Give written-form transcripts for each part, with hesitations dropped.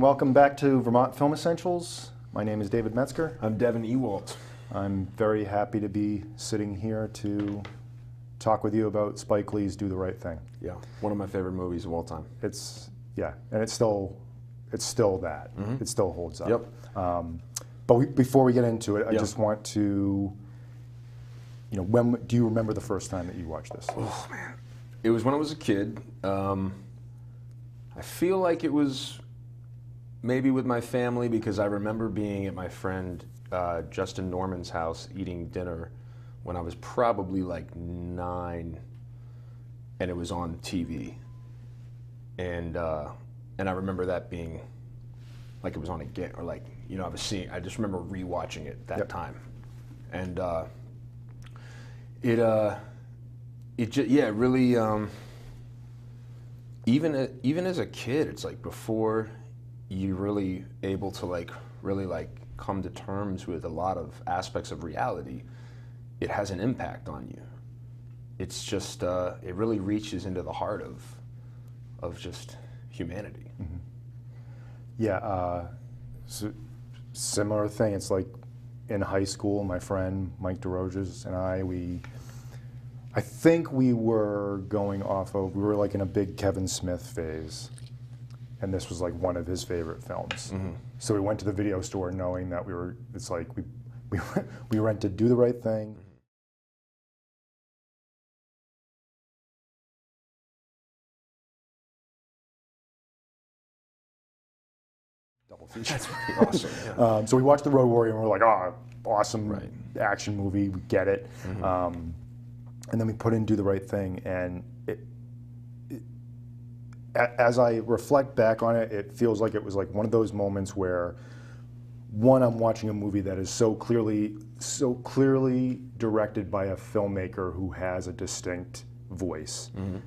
welcome back to Vermont Film Essentials. My name is David Metzger. I'm Devon Ewalt. I'm very happy to be sitting here to talk with you about Spike Lee's Do the Right Thing. Yeah, one of my favorite movies of all time. And it's still that. Mm-hmm. It still holds up. Yep. Before we get into it, I Yeah. just want to, when do you remember the first time that you watched this? Oh man, it was when I was a kid. I feel like it was maybe with my family because I remember being at my friend Justin Norman's house eating dinner when I was probably like 9, and it was on TV, and I remember that being like it was on again, or like I just remember rewatching it that Yep. time, and it really. Even as a kid, it's like before you're really able to really come to terms with a lot of aspects of reality, it has an impact on you. It's just it really reaches into the heart of just humanity. Mm-hmm. Yeah, similar thing. It's like in high school, my friend Mike DeRoges and I think we were like in a big Kevin Smith phase, and this was like one of his favorite films. Mm-hmm. So we went to the video store knowing that we rented Do the Right Thing. Double feature. That's pretty awesome. Yeah. So we watched The Road Warrior and we're like, oh, awesome Right. action movie, we get it. Mm-hmm. And then we put in Do the Right Thing, and as I reflect back on it, it feels like it was like one of those moments where, one, I'm watching a movie that is so clearly directed by a filmmaker who has a distinct voice and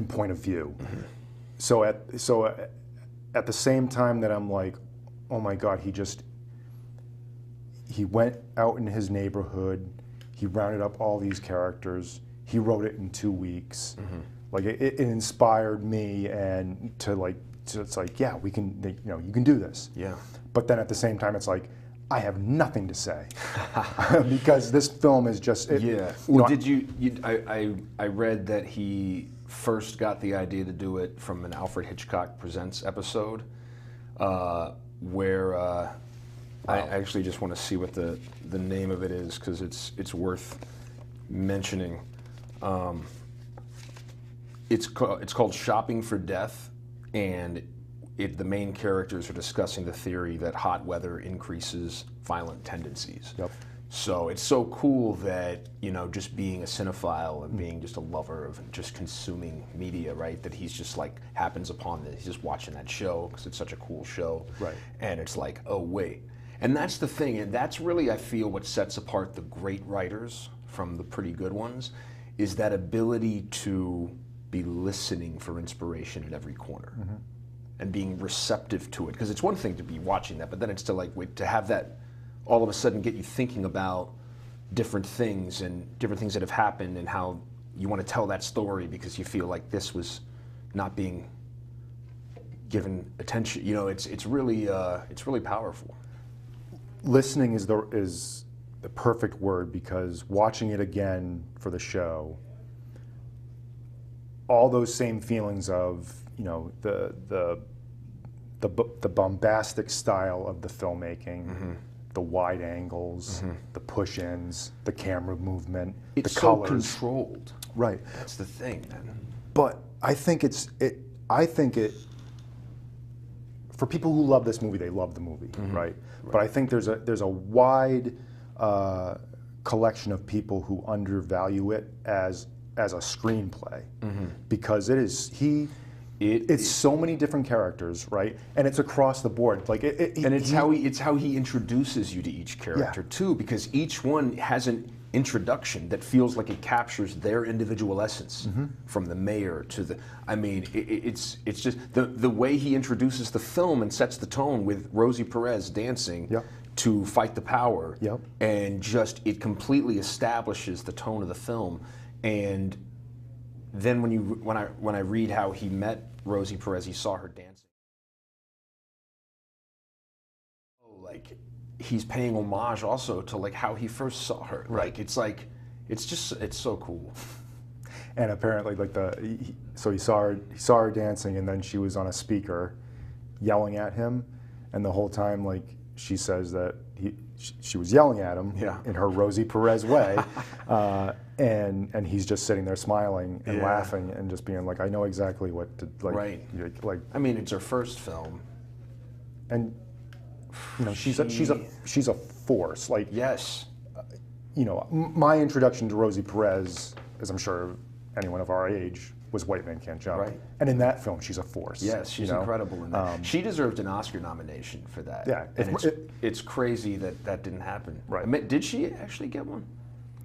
point of view. Mm-hmm. So at the same time that I'm like, oh my God, he went out in his neighborhood. He rounded up all these characters. He wrote it in 2 weeks. Mm-hmm. Like it inspired me, and it's like, yeah, we can, you can do this. Yeah. But then at the same time, it's like, I have nothing to say because this film is just. Well, I read that he first got the idea to do it from an Alfred Hitchcock Presents episode, where. I actually just want to see what the name of it is because it's worth mentioning. It's called Shopping for Death, and the main characters are discussing the theory that hot weather increases violent tendencies. Yep. So it's so cool that just being a cinephile and being just a lover of just consuming media, right? That he's just like happens upon this. He's just watching that show because it's such a cool show, right? And it's like, oh wait. And that's the thing, and that's really, I feel, what sets apart the great writers from the pretty good ones, is that ability to be listening for inspiration at every corner, mm-hmm. and being receptive to it. Because it's one thing to be watching that, but then it's to have that all of a sudden get you thinking about different things that have happened and how you want to tell that story because you feel like this was not being given attention. It's really powerful. Listening is the perfect word, because watching it again for the show, all those same feelings of the bombastic style of the filmmaking, mm-hmm. the wide angles, mm-hmm. the push-ins, the camera movement, the colors. It's so controlled. Right. That's the thing, man. But I think for people who love this movie, they love the movie, mm-hmm. right? But I think there's a wide collection of people who undervalue it as a screenplay, mm-hmm. because it's so many different characters, right? And it's across the board. It's how he introduces you to each character too, because each one has an introduction that feels like it captures their individual essence, mm-hmm. from the mayor to the. I mean, it's just the way he introduces the film and sets the tone with Rosie Perez dancing. Yep. To fight the power, yep. And just it completely establishes the tone of the film. And then when I read how he met Rosie Perez, he saw her dancing. like he's paying homage also to like how he first saw her. Right. Like it's so cool. And apparently, like so he saw her dancing, and then she was on a speaker, yelling at him, and the whole time, like she says that she was yelling at him in her Rosie Perez way, and he's just sitting there smiling and laughing and just being like, I know exactly what to like. Right. Like I mean, it's her first film, and you know she's a force. Like yes. You know, my introduction to Rosie Perez, as I'm sure anyone of our age, was White Man Can't Jump. Right. And in that film, she's a force. Yes, she's incredible in that. She deserved an Oscar nomination for that. Yeah. And it's crazy that didn't happen. Right. I mean, did she actually get one?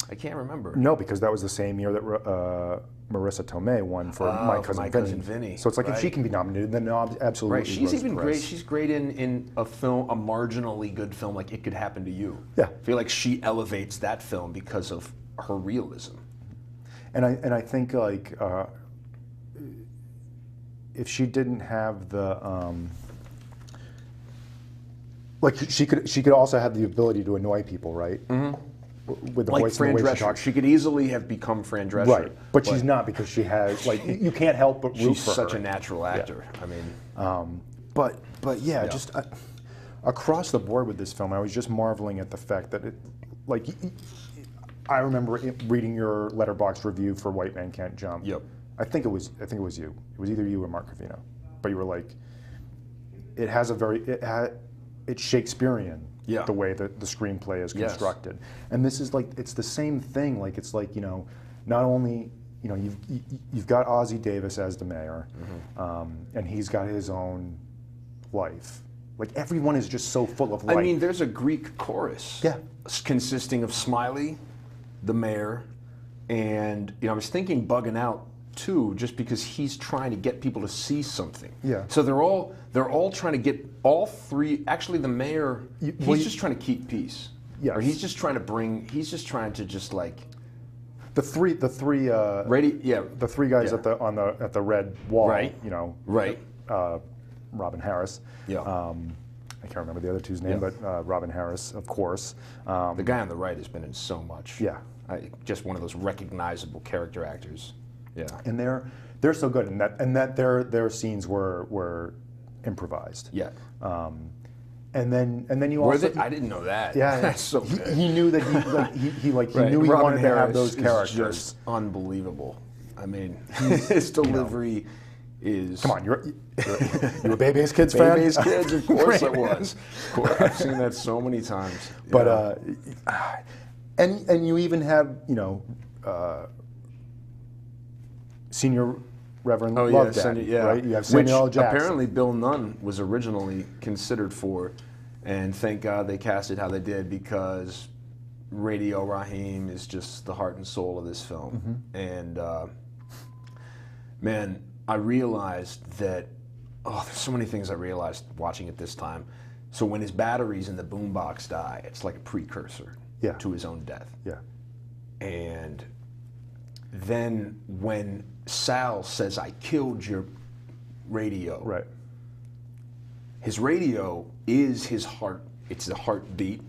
I can't remember. No, because that was the same year that Marissa Tomei won for My Cousin Vinny. So it's like if she can be nominated, then absolutely. Right. She's Rosie even Perez. great. She's great in a film, a marginally good film like It Could Happen to You. Yeah. I feel like she elevates that film because of her realism. And I think like if she didn't have the like she could also have the ability to annoy people, right? Mm-hmm. With the like voice Fran and the way she Drescher. talks. She could easily have become Fran Drescher. Right, but she's not, because she has like you can't help but root she's for such her. a natural actor. Yeah. I mean, but yeah, just across the board with this film, I was just marveling at the fact that it, like, I remember reading your Letterboxd review for White Man Can't Jump. Yep. I think it was you. It was either you or Mark Covino, but you were like, it has a very it's Shakespearean. Yeah. The way that the screenplay is constructed. Yes. And this is like, it's the same thing. Like, it's like, you know, not only, you know, you've got Ossie Davis as the mayor, and he's got his own life. Like, everyone is just so full of life. I mean, there's a Greek chorus consisting of Smiley, the mayor, and, you know, I was thinking Bugging Out too, just because he's trying to get people to see something. Yeah. So they're all trying to get all three. Actually, the mayor, he's just trying to keep peace. Yes. Or he's just trying to just like the three the three guys at the red wall. Right. You know. Right. Robin Harris. Yeah. I can't remember the other two's name, but Robin Harris, of course. The guy on the right has been in so much. Yeah. Just one of those recognizable character actors. Yeah. And they're so good, and that their scenes were improvised. Yeah. And then you also I didn't know that. Yeah. That's so good. He knew that he knew he wanted to have those characters. Just unbelievable. I mean, his delivery is. Come on, you a Babyface Kids fan? Babyface Kids, of course I was. Of course, I've seen that so many times. But and you even have, you know, Senior Reverend Love Daddy, right? You have Samuel L. Jackson. Apparently Bill Nunn was originally considered for, and thank God they cast it how they did, because Radio Raheem is just the heart and soul of this film. And man, I realized that, there's so many things I realized watching it this time. So when his batteries in the boombox die, it's like a precursor to his own death. Yeah. And then when Sal says, "I killed your radio," Right. his radio is his heart. It's the heartbeat,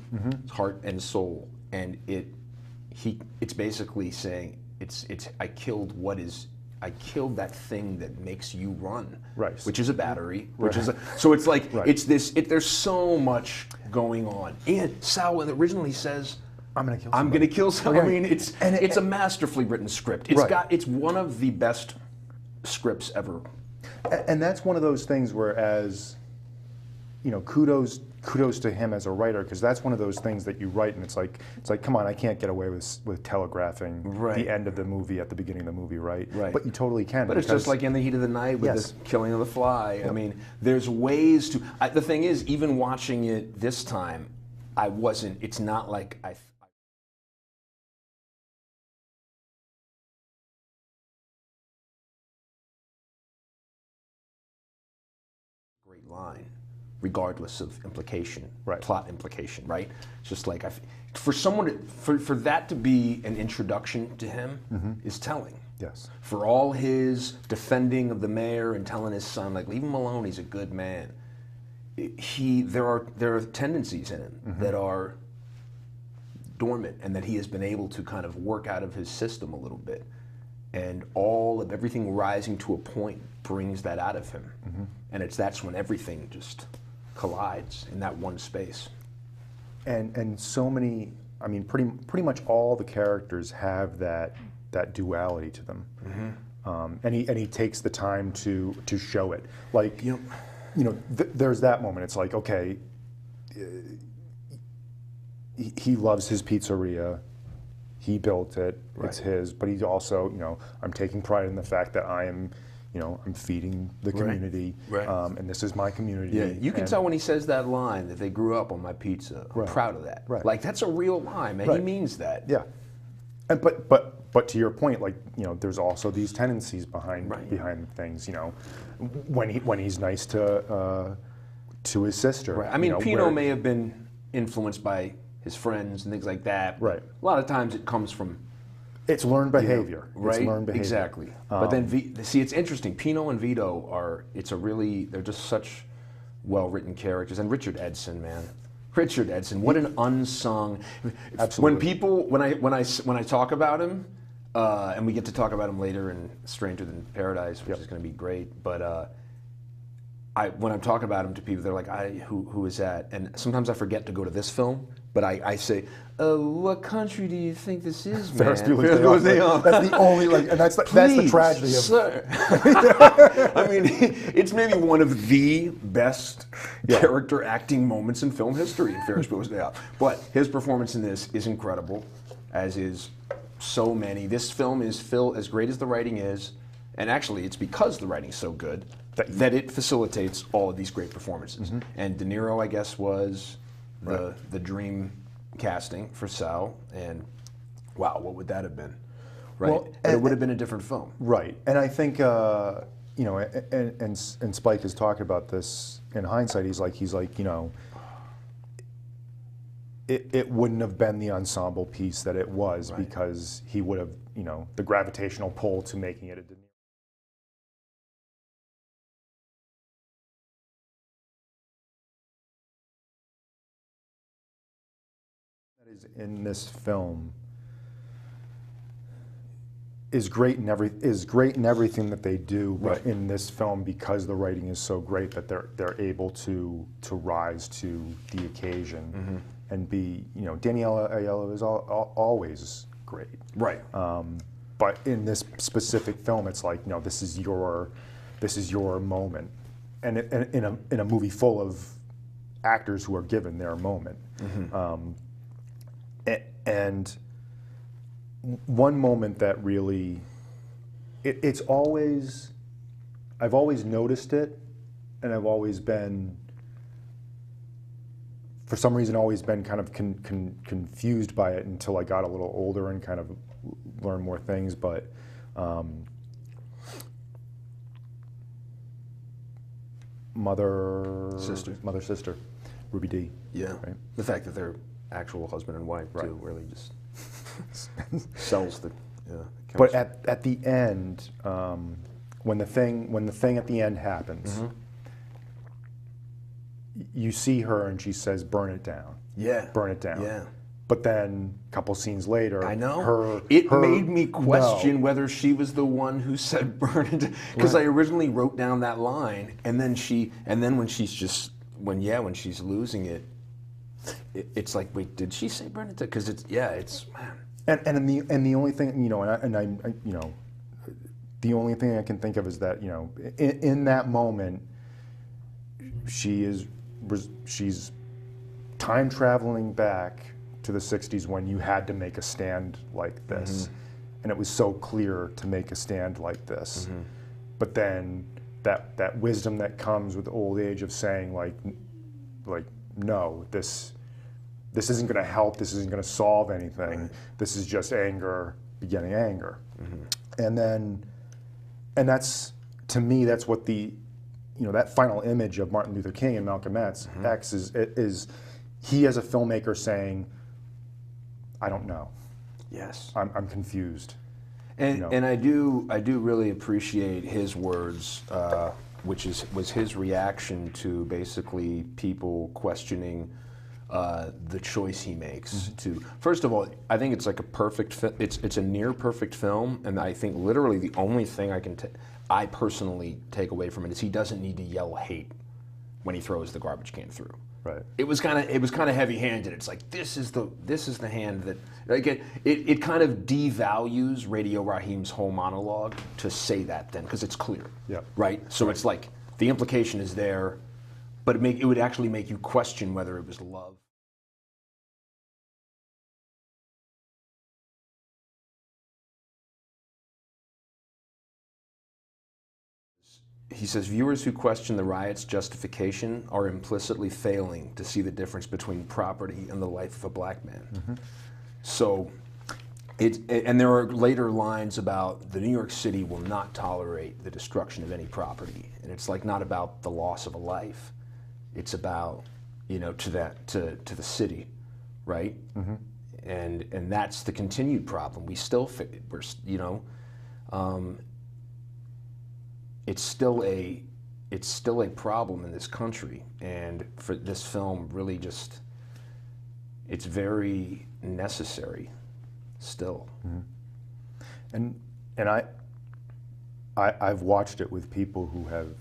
his heart and soul, and it's basically saying, I killed that thing that makes you run, Right. which is a battery, so it's like it's this. There's so much going on, and Sal originally says, I'm going to kill somebody. I mean, it's a masterfully written script. It's one of the best scripts ever. And that's one of those things where, as you know, kudos to him as a writer, because that's one of those things that you write and it's like come on, I can't get away with telegraphing the end of the movie at the beginning of the movie, right? But you totally can. But it's just like In the Heat of the Night with the killing of the fly. Yep. I mean, there's ways to. The thing is, even watching it this time, it's not like I. Great line, regardless of implication, plot implication, right? It's just like for someone for that to be an introduction to him is telling. Yes. For all his defending of the mayor and telling his son, like, leave him alone, he's a good man. there are tendencies in him that are dormant, and that he has been able to kind of work out of his system a little bit, and all of everything rising to a point brings that out of him, and that's when everything just collides in that one space. And so many, I mean, pretty much all the characters have that duality to them, and he takes the time to show it. Like there's that moment. It's like, okay, he loves his pizzeria. He built it. Right. It's his. But he's also, I'm taking pride in the fact that I am, I'm feeding the community. Right. And this is my community. Yeah, you can tell when he says that line that they grew up on my pizza. I'm proud of that. Right. Like, that's a real line, man. He means that. Yeah. And but to your point, like, there's also these tendencies behind things. When he's nice to his sister. Right. I mean, Pino may have been influenced by his friends and things like that. Right. A lot of times it comes from... It's learned behavior. Right? It's learned behavior. Exactly. But then, see, it's interesting. Pino and Vito they're just such well-written characters. And Richard Edson, man. Richard Edson, what an unsung... Absolutely. When I talk about him, and we get to talk about him later in Stranger Than Paradise, which is going to be great, but... when I'm talking about him to people, they're like, who is that? And sometimes I forget to go to this film, but I say, what country do you think this is, man? Ferris Bueller's Day Off. That's the only, and that's the tragedy of it. I mean, it's maybe one of the best character acting moments in film history in Ferris Bueller's Day Off. But his performance in this is incredible, as is so many. This film is, as great as the writing is, and actually it's because the writing's so good, that it facilitates all of these great performances. And De Niro, I guess, was the dream casting for Sal, and wow, what would that have been? Right, well, it would have been a different film. Right, and I think and Spike has talked about this in hindsight. He's like, it wouldn't have been the ensemble piece that it was because he would have, the gravitational pull to making it a De Niro. In this film is great in everything that they do, but in this film, because the writing is so great, that they're able to rise to the occasion and be, Daniela Aiello is always great, right? But in this specific film, it's like, no, this is your moment, and in a movie full of actors who are given their moment. And one moment that really, I've always noticed it, and I've always been, for some reason, kind of confused by it until I got a little older and kind of learned more things. But mother, sister, Ruby Dee. Yeah. Right? The fact that they're actual husband and wife too really just sells the but at the end, when the thing at the end happens, you see her and she says, burn it down, burn it down, but then a couple scenes later, I know it made me question whether she was the one who said burn it, because I originally wrote down that line, and then when she's losing it, it's like, wait, did she say burn it? Because it's man. And the only thing, the only thing I can think of is that, in that moment, she's time traveling back to the 60s when you had to make a stand like this, and it was so clear to make a stand like this. But then that wisdom that comes with old age of saying like no, this isn't going to help, this isn't going to solve anything, this is just anger begetting anger. And that's, to me, that's what the, that final image of Martin Luther King and Malcolm X is he as a filmmaker saying, I don't know. Yes. I'm confused. And I do really appreciate his words was his reaction to basically people questioning the choice he makes. To first of all, I think it's like a perfect. It's a near perfect film, and I think literally the only thing I personally take away from it is he doesn't need to yell hate when he throws the garbage can through. Right. It was kind of heavy-handed. It's like this is the hand that like it kind of devalues Radio Raheem's whole monologue to say that then because it's clear. Yeah. Right. So it's like the implication is there, but it would actually make you question whether it was love. He says, viewers who question the riot's justification are implicitly failing to see the difference between property and the life of a black man. So, and there are later lines about the New York City will not tolerate the destruction of any property. And it's like not about the loss of a life. It's about, to the city, right? And that's the continued problem. It's still a problem in this country, and for this film really it's very necessary still. And I've watched it with people who have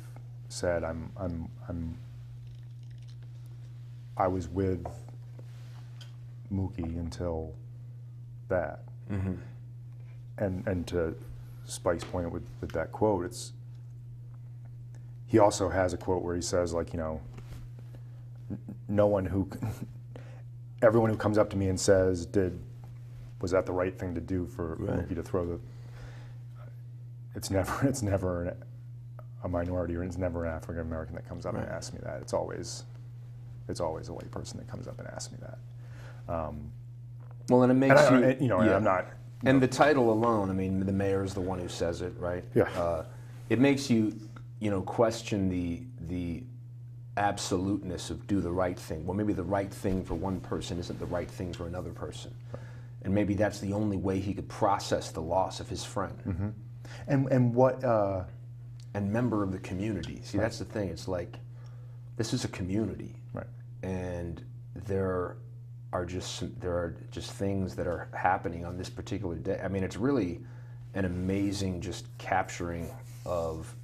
said I was with Mookie until that. And to Spike's point with that quote, he also has a quote where he says, like, everyone who comes up to me and says, was that the right thing to do for Mookie to throw it's never a minority, or it's never an African American that comes up and asks me that. It's always a white person that comes up and asks me that. Well, and it makes and I'm not. And the title alone, I mean, the mayor's the one who says it, right? Yeah. It makes you, question the absoluteness of do the right thing. Well, maybe the right thing for one person isn't the right thing for another person. Right. And maybe that's the only way he could process the loss of his friend. And what... and member of the community. See, that's the thing. It's like, this is a community. Right. And there are just things that are happening on this particular day. I mean, it's really an amazing just capturing of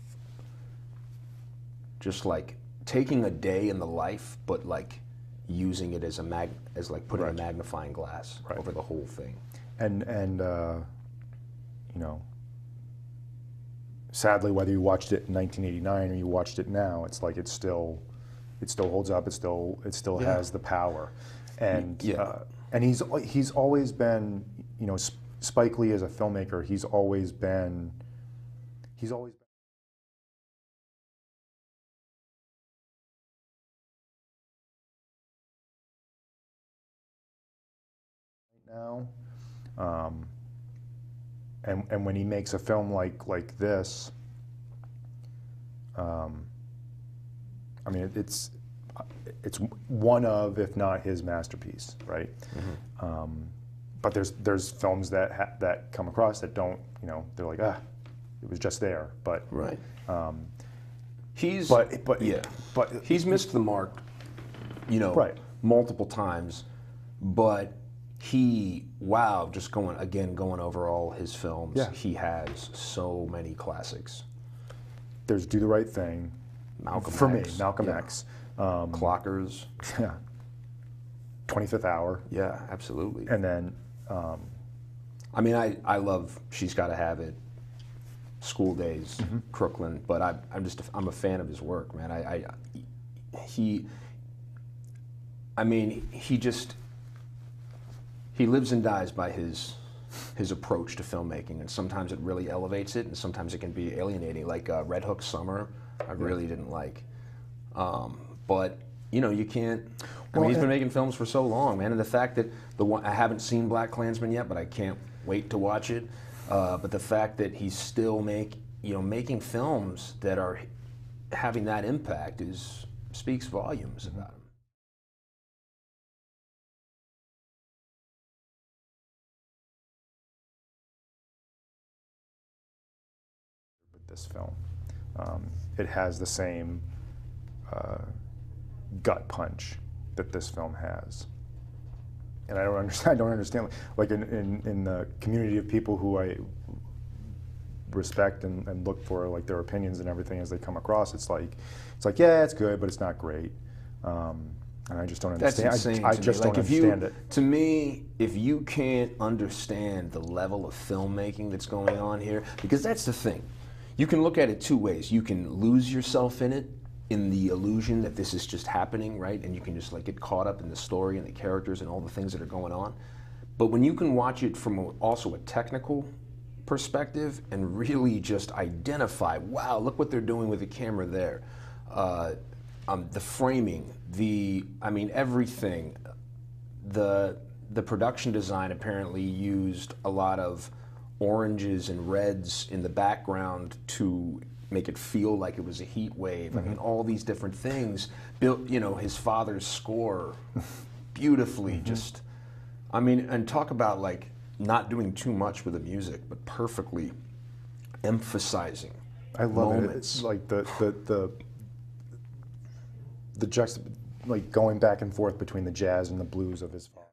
just like taking a day in the life, but like using it as putting a magnifying glass over the whole thing. And sadly, whether you watched it in 1989 or you watched it now, it's like it still holds up. It still has the power. And and he's always been, Spike Lee as a filmmaker, he's always been now. And when he makes a film like this, I mean, it's one of, if not his masterpiece, right? But there's films that come across that don't, they're like, it was just there, but right. He's missed the mark, multiple times, but just going over all his films, he has so many classics. There's Do the Right Thing, Malcolm X, Clockers, 25th Hour, absolutely, and then I mean, I love She's Gotta Have It, School Days, Crooklyn, but I'm a fan of his work, man. He lives and dies by his approach to filmmaking, and sometimes it really elevates it, and sometimes it can be alienating. Like Red Hook Summer, I really didn't like. But you can't. I mean, he's been making films for so long, man, and the fact that I haven't seen BlacKkKlansman yet, but I can't wait to watch it. But the fact that he's still making films that are having that impact speaks volumes about him. With this film, it has the same gut punch that this film has. And I don't understand, like in the community of people who I respect and look for like their opinions and everything as they come across, it's like yeah, it's good, but it's not great. And I just don't understand. That's insane. I just don't understand it. To me, if you can't understand the level of filmmaking that's going on here, because that's the thing, you can look at it two ways. You can lose yourself in it, in the illusion that this is just happening, right? And you can just like get caught up in the story and the characters and all the things that are going on. But when you can watch it from also a technical perspective and really just identify, wow, look what they're doing with the camera there. The framing, everything. The production design apparently used a lot of oranges and reds in the background to make it feel like it was a heat wave. I mean, all these different things. Built, his father's score beautifully. Just, and talk about like not doing too much with the music, but perfectly emphasizing. I love moments. it. It's like the like going back and forth between the jazz and the blues of his father.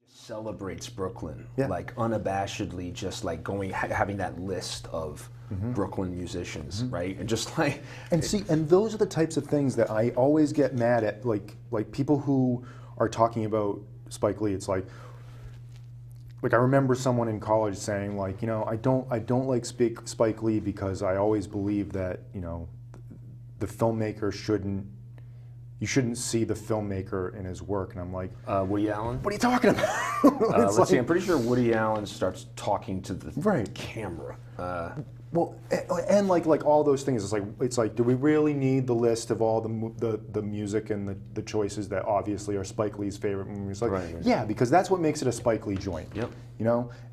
Celebrates Brooklyn, Yeah. like unabashedly, just like having that list of Brooklyn musicians, right? And just like, And see, and those are the types of things that I always get mad at, like people who are talking about Spike Lee. It's like I remember someone in college saying, like, I don't like Spike Lee because I always believe that the filmmaker you shouldn't see the filmmaker in his work. And I'm like, Woody Allen. what are you talking about? Let's see. I'm pretty sure Woody Allen starts talking to the camera. Well, and like all those things, it's like, do we really need the list of all the music and the choices that obviously are Spike Lee's favorite movies? Like, Right. yeah, because that's what makes it a Spike Lee joint. Yep.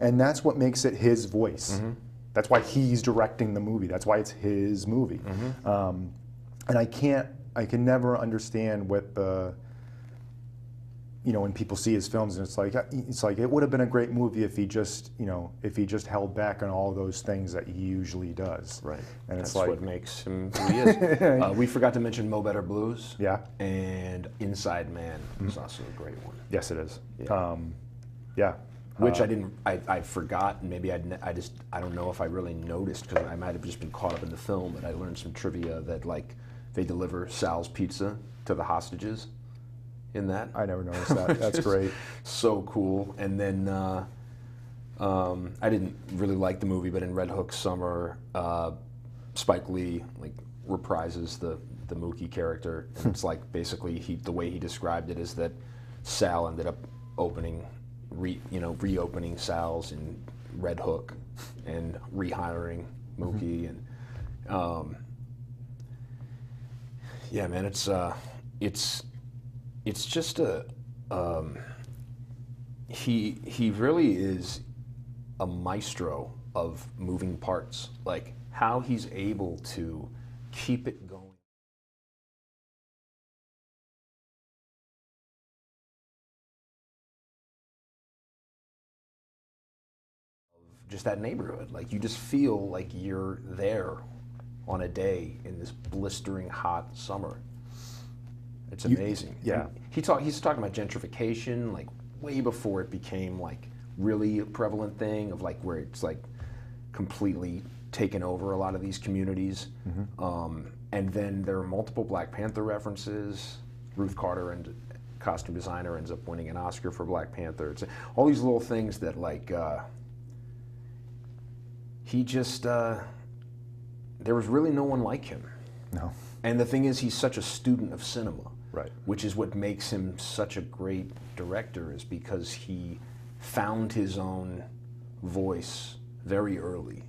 And that's what makes it his voice. That's why he's directing the movie. That's why it's his movie. And I can never understand what when people see his films, and it's like it would have been a great movie if he just held back on all those things that he usually does. Right. And That's it's like, what makes him who he is. We forgot to mention Mo Better Blues. Yeah. And Inside Man is also a great one. Yes, it is. Yeah. Yeah. Which I forgot, and maybe I don't know if I really noticed, because I might have just been caught up in the film, but I learned some trivia that like they deliver Sal's Pizza to the hostages in that. I never noticed that. That's great. So cool. And then I didn't really like the movie, but in Red Hook Summer, Spike Lee like reprises the Mookie character, and it's like basically the way he described it is that Sal ended up reopening Sal's in Red Hook and rehiring Mookie, and yeah, man, it's just he really is a maestro of moving parts, like how he's able to keep it going. Just that neighborhood, like you just feel like you're there on a day in this blistering hot summer. It's amazing. Yeah. And he's talking about gentrification, like way before it became like really a prevalent thing of like where it's like completely taken over a lot of these communities. And then there are multiple Black Panther references. Ruth Carter, and costume designer, ends up winning an Oscar for Black Panther. It's all these little things that like he just there was really no one like him. No. And the thing is, he's such a student of cinema. Right. Which is what makes him such a great director, is because he found his own voice very early.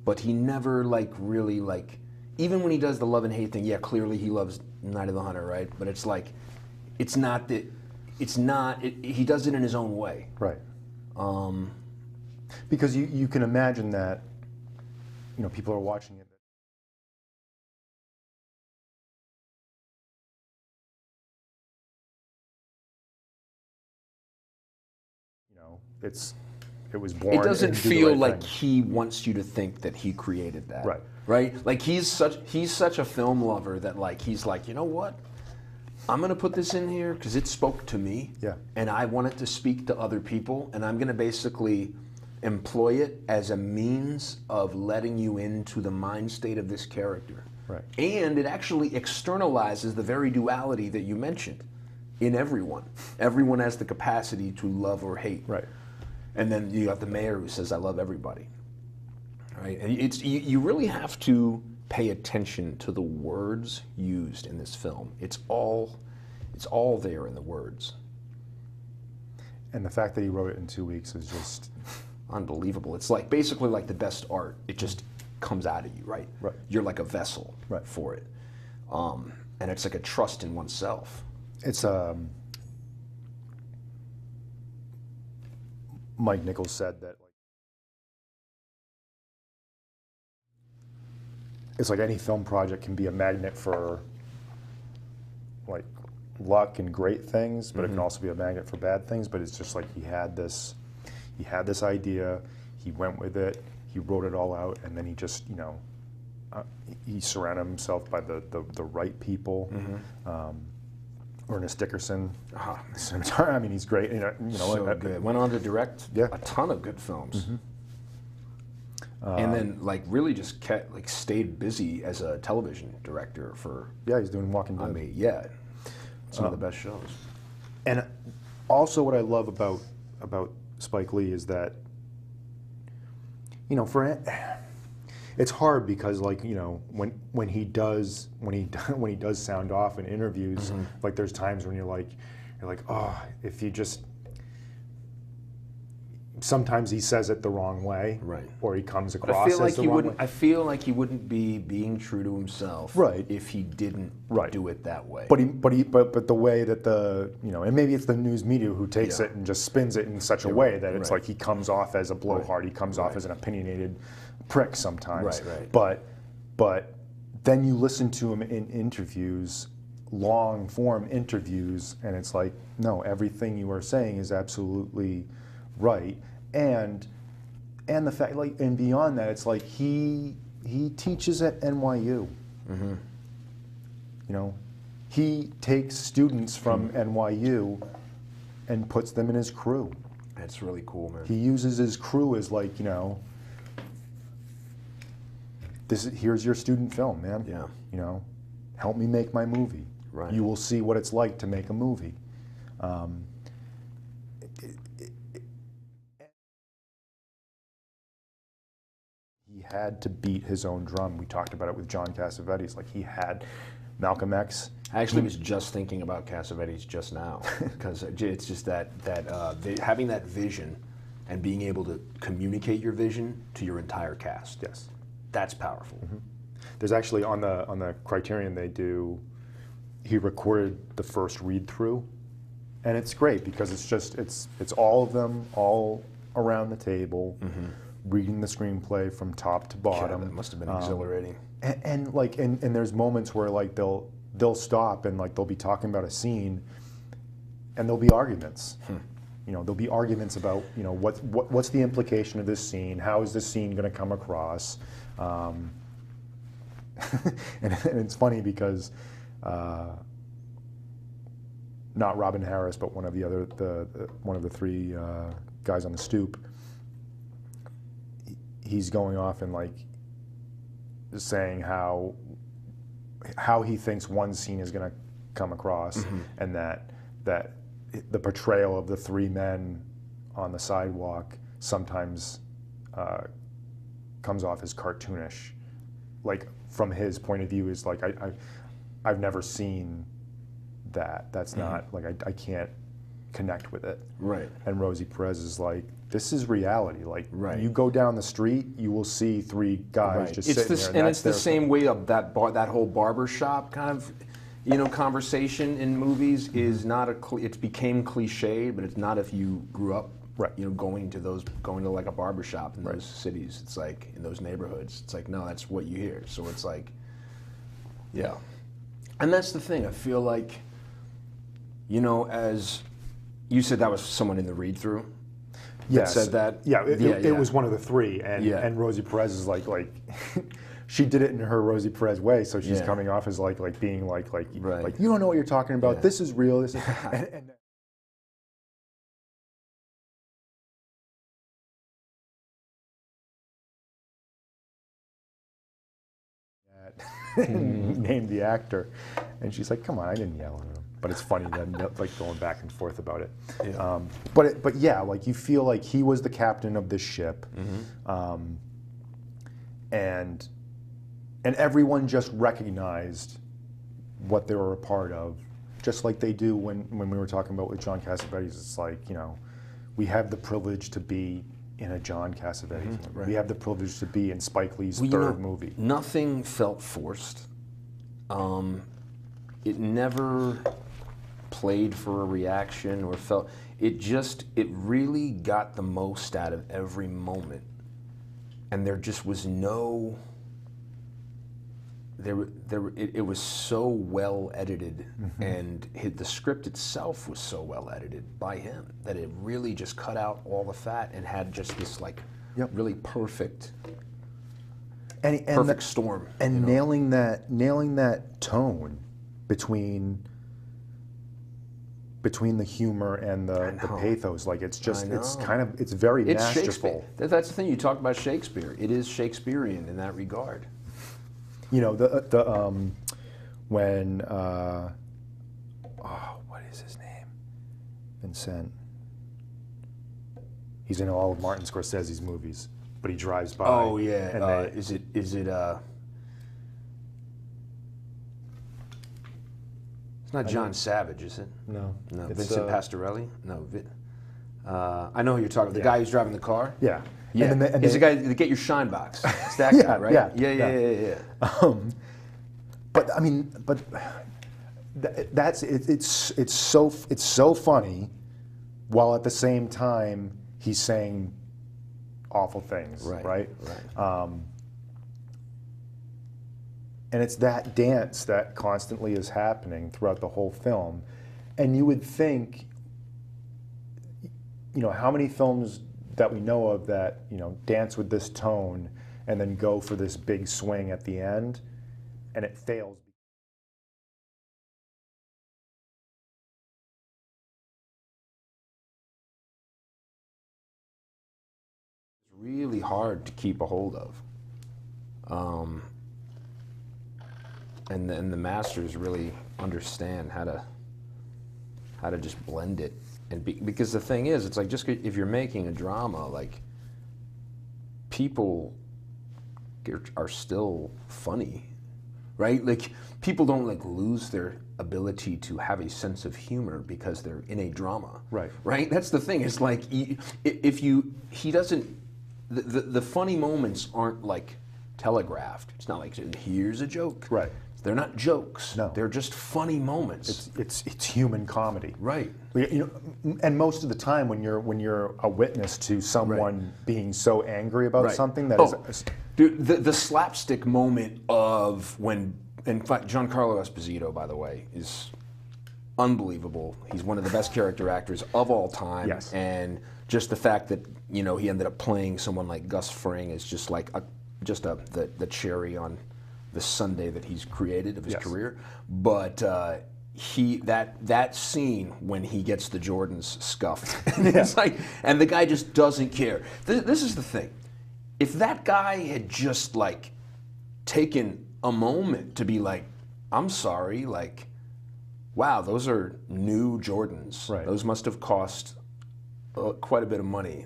But he never like really like, even when he does the love and hate thing, yeah, clearly he loves Night of the Hunter, right? But it's like, he does it in his own way. Right. Because you can imagine that, people are watching it. it was born. It doesn't and do the feel right like thing. he wants you to think that he created that. Right. Right? Like he's such a film lover that like he's like, you know what? I'm gonna put this in here because it spoke to me. Yeah. And I want it to speak to other people, and I'm gonna basically employ it as a means of letting you into the mind state of this character. Right. And it actually externalizes the very duality that you mentioned in everyone. Everyone has the capacity to love or hate. Right. And then you have the mayor who says, I love everybody. Right? And you really have to pay attention to the words used in this film. It's all there in the words. And the fact that he wrote it in 2 weeks is just Unbelievable. It's like basically like the best art. It just comes out of you, right? Right. You're like a vessel Right. for it. And it's like a trust in oneself. it's Mike Nichols said that it's like any film project can be a magnet for like luck and great things, but it can also be a magnet for bad things. But it's just like he had this idea, he went with it, he wrote it all out, and then he just he surrounded himself by the right people. Ernest Dickerson, I mean, he's great. So good. Went on to direct Yeah. a ton of good films. And then like really just kept like stayed busy as a television director for Yeah, he's doing Walking Dead. I mean, yeah, some of the best shows. And also, what I love about Spike Lee is that, it's hard because when he does sound off in interviews, like there's times when you're like, oh, if you just. Sometimes he says it the wrong way, Right. Or he comes But across I feel like as the he wrong wouldn't. way. I feel like he wouldn't be being true to himself, Right. if he didn't Right. do it that way. But the way that and maybe it's the news media who takes Yeah. it and just spins it in such a way that it's Right. like he comes off as a blowhard, he comes off Right. as an opinionated prick sometimes. Right. But then you listen to him in interviews, long form interviews, and it's like, no, everything you are saying is absolutely right. And the fact, and beyond that, it's like he teaches at NYU. He takes students from NYU and puts them in his crew. That's really cool, man. He uses his crew as here's your student film, man. Yeah. Help me make my movie. Right. You will see what it's like to make a movie. He had to beat his own drum. We talked about it with John Cassavetes. Like he had Malcolm X. I actually was just thinking about Cassavetes just now because it's just that having that vision and being able to communicate your vision to your entire cast. Yes. That's powerful. There's actually on the Criterion he recorded the first read through, and it's great because it's all of them all around the table reading the screenplay from top to bottom. Yeah, that must have been exhilarating. And there's moments where like they'll stop and like they'll be talking about a scene, and there'll be arguments. There'll be arguments about what's the implication of this scene? How is this scene going to come across? And it's funny because not Robin Harris, but one of the three guys on the stoop. He's going off and like saying how he thinks one scene is going to come across, and that the portrayal of the three men on the sidewalk sometimes comes off as cartoonish. Like from his point of view, is like I've never seen that. That's not like I can't connect with it. Right. And Rosie Perez is like, this is reality. Like Right. you go down the street, you will see three guys just sitting there. And that's it's the their same way of that whole barber shop kind of conversation in movies is not it became cliche, but it's not if you grew up going to like a barber shop in those cities. It's like in those neighborhoods. It's like, no, that's what you hear. So it's like, yeah. And that's the thing. I feel like, as you said, that was someone in the read-through. Yes. said that? Yeah, it was one of the three, and Yeah. and Rosie Perez is like she did it in her Rosie Perez way, so she's Yeah. coming off as like being like Right. you don't know what you're talking about. Yeah. This is real. This is, and named the actor, and she's like, "Come on, I didn't yell at him." But it's funny then, like going back and forth about it. Yeah. But yeah, like you feel like he was the captain of this ship, and everyone just recognized what they were a part of, just like they do when we were talking about with John Cassavetes. It's like, we have the privilege to be in a John Cassavetes movie. right. We have the privilege to be in Spike Lee's third movie. Nothing felt forced. It never played for a reaction or felt. It really got the most out of every moment, and there just was no. It was so well edited, and the script itself was so well edited by him that it really just cut out all the fat and had just this really perfect storm. And nailing that tone between the humor and the pathos, like it's very masterful. That's the thing, you talk about Shakespeare. It is Shakespearean in that regard. When what is his name? Vincent. He's in all of Martin Scorsese's movies, but he drives by. Oh yeah. And is it? It's not John Savage, is it? No. No. It's, Vincent Pastorelli? No. I know who you're talking about. The guy who's driving the car? Yeah. Yeah. He's the guy that get your shine box. It's that guy, right? Yeah. But I mean, it's so funny, while at the same time he's saying awful things, right? And it's that dance that constantly is happening throughout the whole film, and you would think, how many films that we know of that dance with this tone and then go for this big swing at the end, and it fails. It's really hard to keep a hold of, and the masters really understand how to just blend it. And because the thing is, it's like, just if you're making a drama, like, people are still funny, right? Like, people don't lose their ability to have a sense of humor because they're in a drama, right? That's the thing. It's like, the funny moments aren't telegraphed. It's not like, here's a joke, right? They're not jokes. No, they're just funny moments. It's human comedy, right? And most of the time, when you're a witness to someone being so angry about something that is, dude, the slapstick moment of when, in fact, Giancarlo Esposito, by the way, is unbelievable. He's one of the best character actors of all time. Yes. And just the fact that he ended up playing someone like Gus Fring is just like the cherry on the sundae that he's created of his career. But that scene when he gets the Jordans scuffed, and it's like, and the guy just doesn't care. This is the thing. If that guy had just taken a moment to be like, I'm sorry, wow, those are new Jordans. Right. Those must have cost quite a bit of money.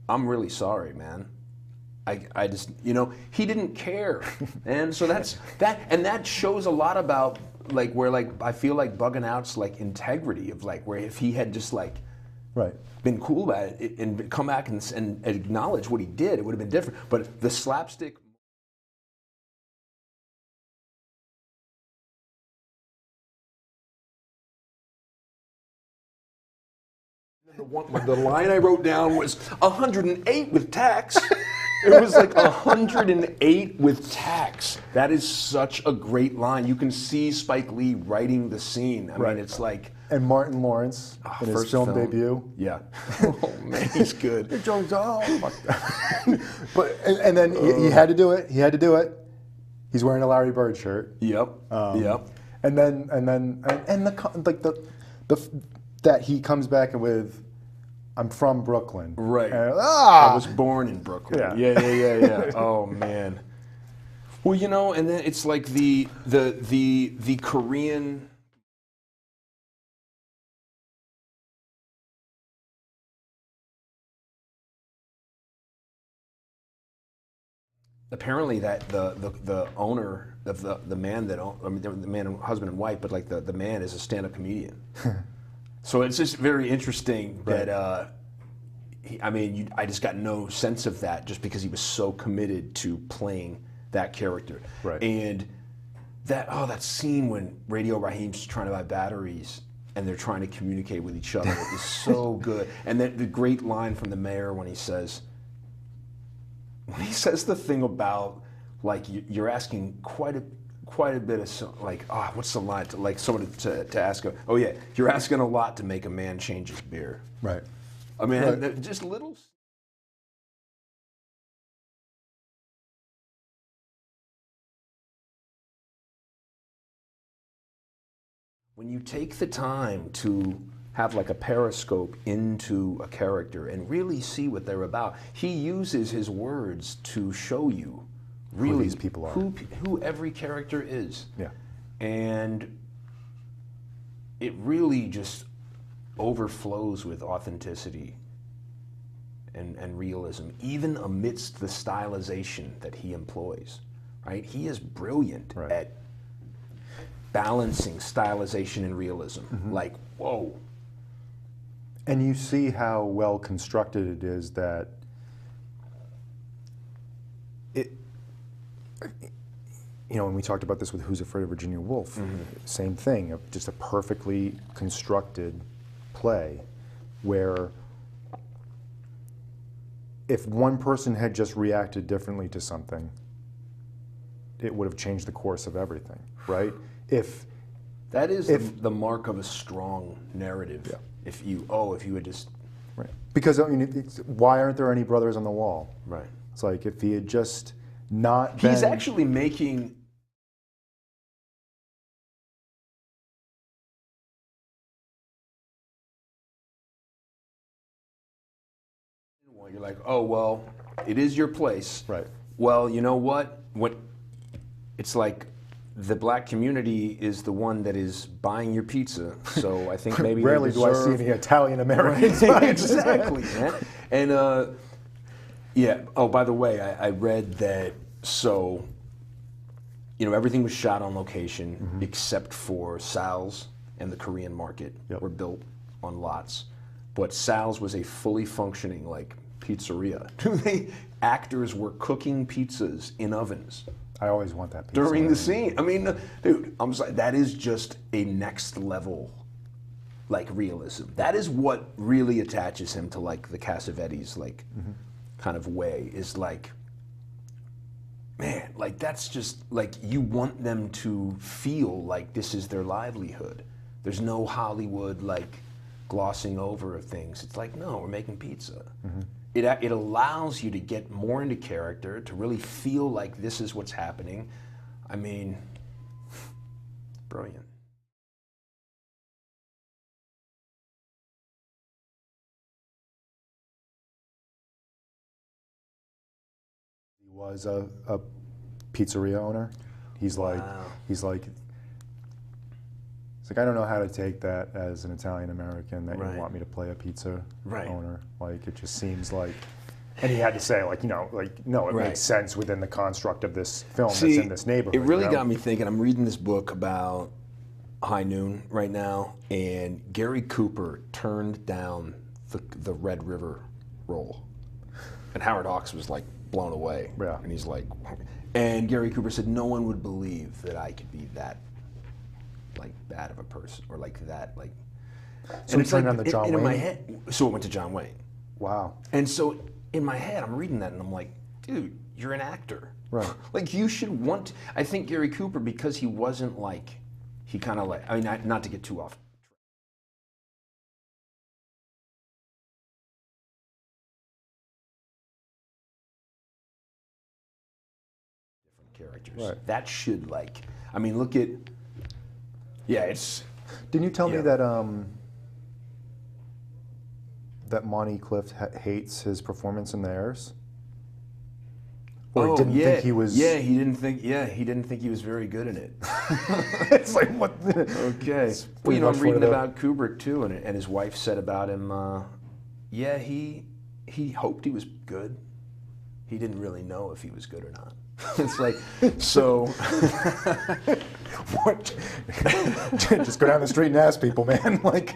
I'm really sorry, man. I just, he didn't care. And so that shows a lot about where I feel like Bugging Out's integrity of where if he had just been cool about it and come back and acknowledge what he did, it would have been different. But the slapstick. The line I wrote down was 108 with tax. It was like 108 with tax. That is such a great line. You can see Spike Lee writing the scene. I mean, it's like... And Martin Lawrence in his film debut. Yeah. Oh, man, he's good. But and then he had to do it. He had to do it. He's wearing a Larry Bird shirt. Yep. Yep. And the that he comes back with, I'm from Brooklyn. Right. And, I was born in Brooklyn. Yeah. Yeah. Oh, man. Well, you know, and then it's like the Korean... Apparently, that the owner of the man that the man, husband and wife, but like the man is a stand-up comedian. So it's just very interesting that I just got no sense of that just because he was so committed to playing that character. Right. And that scene when Radio Raheem's trying to buy batteries and they're trying to communicate with each other is so good. And then the great line from the mayor when he says the thing about, like, you're asking quite a bit of, like, what's the line? Like, someone to ask, oh yeah, you're asking a lot to make a man change his beer. Right. I mean, just little. When you take the time to have like a periscope into a character and really see what they're about, he uses his words to show you really who these people are, who every character is. Yeah. And it really just overflows with authenticity and realism, even amidst the stylization that he employs. Right? He is brilliant at balancing stylization and realism. Like, whoa. And you see how well constructed it is that when we talked about this with Who's Afraid of Virginia Woolf, same thing, just a perfectly constructed play where if one person had just reacted differently to something, it would have changed the course of everything, right? That is the mark of a strong narrative. Yeah. If you had just... Right. Because, I mean, why aren't there any brothers on the wall? Right. It's like, if he had just not He's actually making... You're like, oh, well, it is your place. Right. Well, you know what? It's like... The black community is the one that is buying your pizza, so I think maybe rarely do I see any Italian Americans. Exactly, man. And Oh, by the way, I read that. So, everything was shot on location except for Sal's and the Korean market were built on lots, but Sal's was a fully functioning pizzeria. Actors were cooking pizzas in ovens. I always want that pizza. During the scene. I mean, dude, I'm sorry, that is just a next level, realism. That is what really attaches him to, the Cassavetes, kind of way, is man, that's just, you want them to feel like this is their livelihood. There's no Hollywood, glossing over of things. It's no, we're making pizza. It allows you to get more into character, to really feel like this is what's happening. I mean, brilliant. He was a pizzeria owner. He's like, I don't know how to take that as an Italian American that you want me to play a pizza owner. It just seems like, and he had to say, no, it makes sense within the construct of this film that's in this neighborhood. It really got me thinking. I'm reading this book about High Noon right now, and Gary Cooper turned down the Red River role, and Howard Hawks was blown away. Yeah. And he's and Gary Cooper said, no one would believe that I could be that bad of a person, or that. So he turned on the John Wayne? In my head, so it went to John Wayne. Wow. And so in my head, I'm reading that, and I'm like, dude, you're an actor. Right. Like, you should want. I think Gary Cooper, because he wasn't like, he kind of like. I mean, not to get too off characters. Right. That should, like, I mean, look at, yeah, it's. Didn't you tell me Yeah. that Monty Clift hates his performance in The Heirs? Or Oh, didn't yeah. think he was... Yeah, he didn't think he was very good in it. It's like, what? Okay. It's Well, pretty you know, I'm much reading what it- about Kubrick too, and his wife said about him, yeah, he hoped he was good. He didn't really know if he was good or not. It's like, so. What? Just go down the street and ask people, man. Like,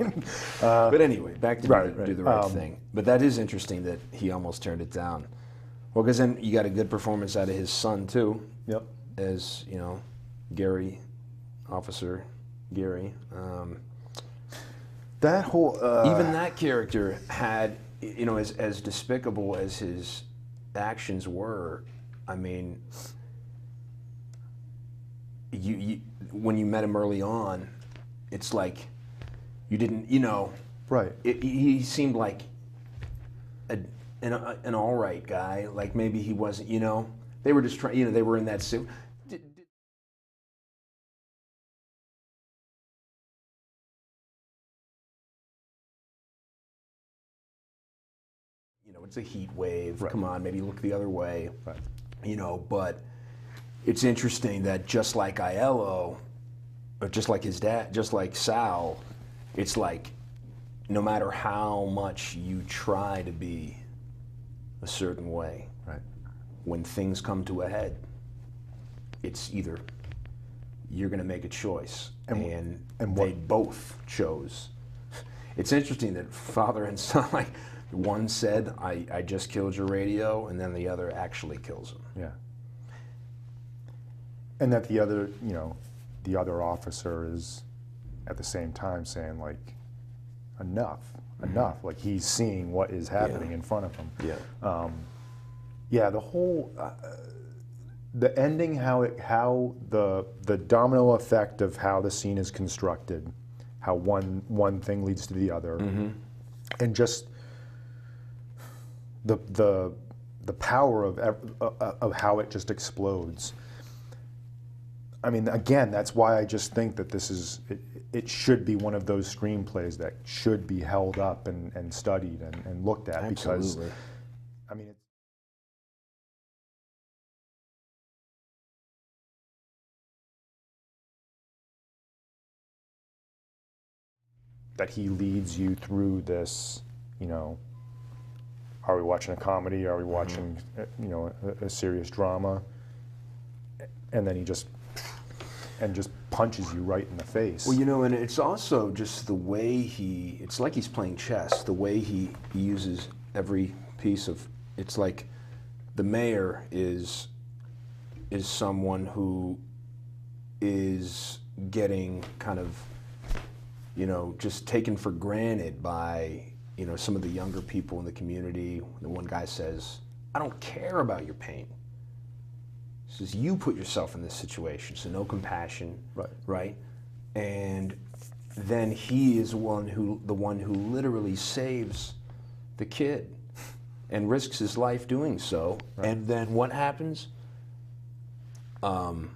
But anyway, back to Right, do the right. right thing. But that is interesting that he almost turned it down. Well, because then you got a good performance out of his son too, yep. as you know, Gary, Officer Gary. That whole... Even that character had, you know, as despicable as his actions were, I mean, you when you met him early on, it's like you didn't, you know, Right. he seemed like an all right guy. Like maybe he wasn't, you know, they were just trying, you know, they were in that suit. You know, it's a heat wave. Right. Come on, maybe look the other way. Right. You know, but it's interesting that just like Aiello, or just like his dad, just like Sal, it's like no matter how much you try to be a certain way, Right. when things come to a head, it's either you're going to make a choice, and they both chose. It's interesting that father and son, like, one said, I just killed your radio, and then the other actually kills him. Yeah. And that the other, you know, the other officer is at the same time saying, like, enough. Like, he's seeing what is happening in front of him. Yeah. Yeah, the whole, the ending, how the domino effect of how the scene is constructed, how one thing leads to the other, and just the power of how it just explodes. I mean, again, that's why I just think that this is, it should be one of those screenplays that should be held up and studied and looked at. Absolutely. Because, I mean, that he leads you through this, you know, are we watching a comedy? Are we watching, you know, a serious drama? And then he just punches you right in the face. Well, you know, and it's also just the way it's like he's playing chess, the way he uses every piece of, it's like the mayor is someone who is getting kind of, you know, just taken for granted by, you know, some of the younger people in the community. The one guy says, I don't care about your pain. He says, you put yourself in this situation, so no compassion, right? And then he is the one who literally saves the kid and risks his life doing so. Right. And then what happens? Mookie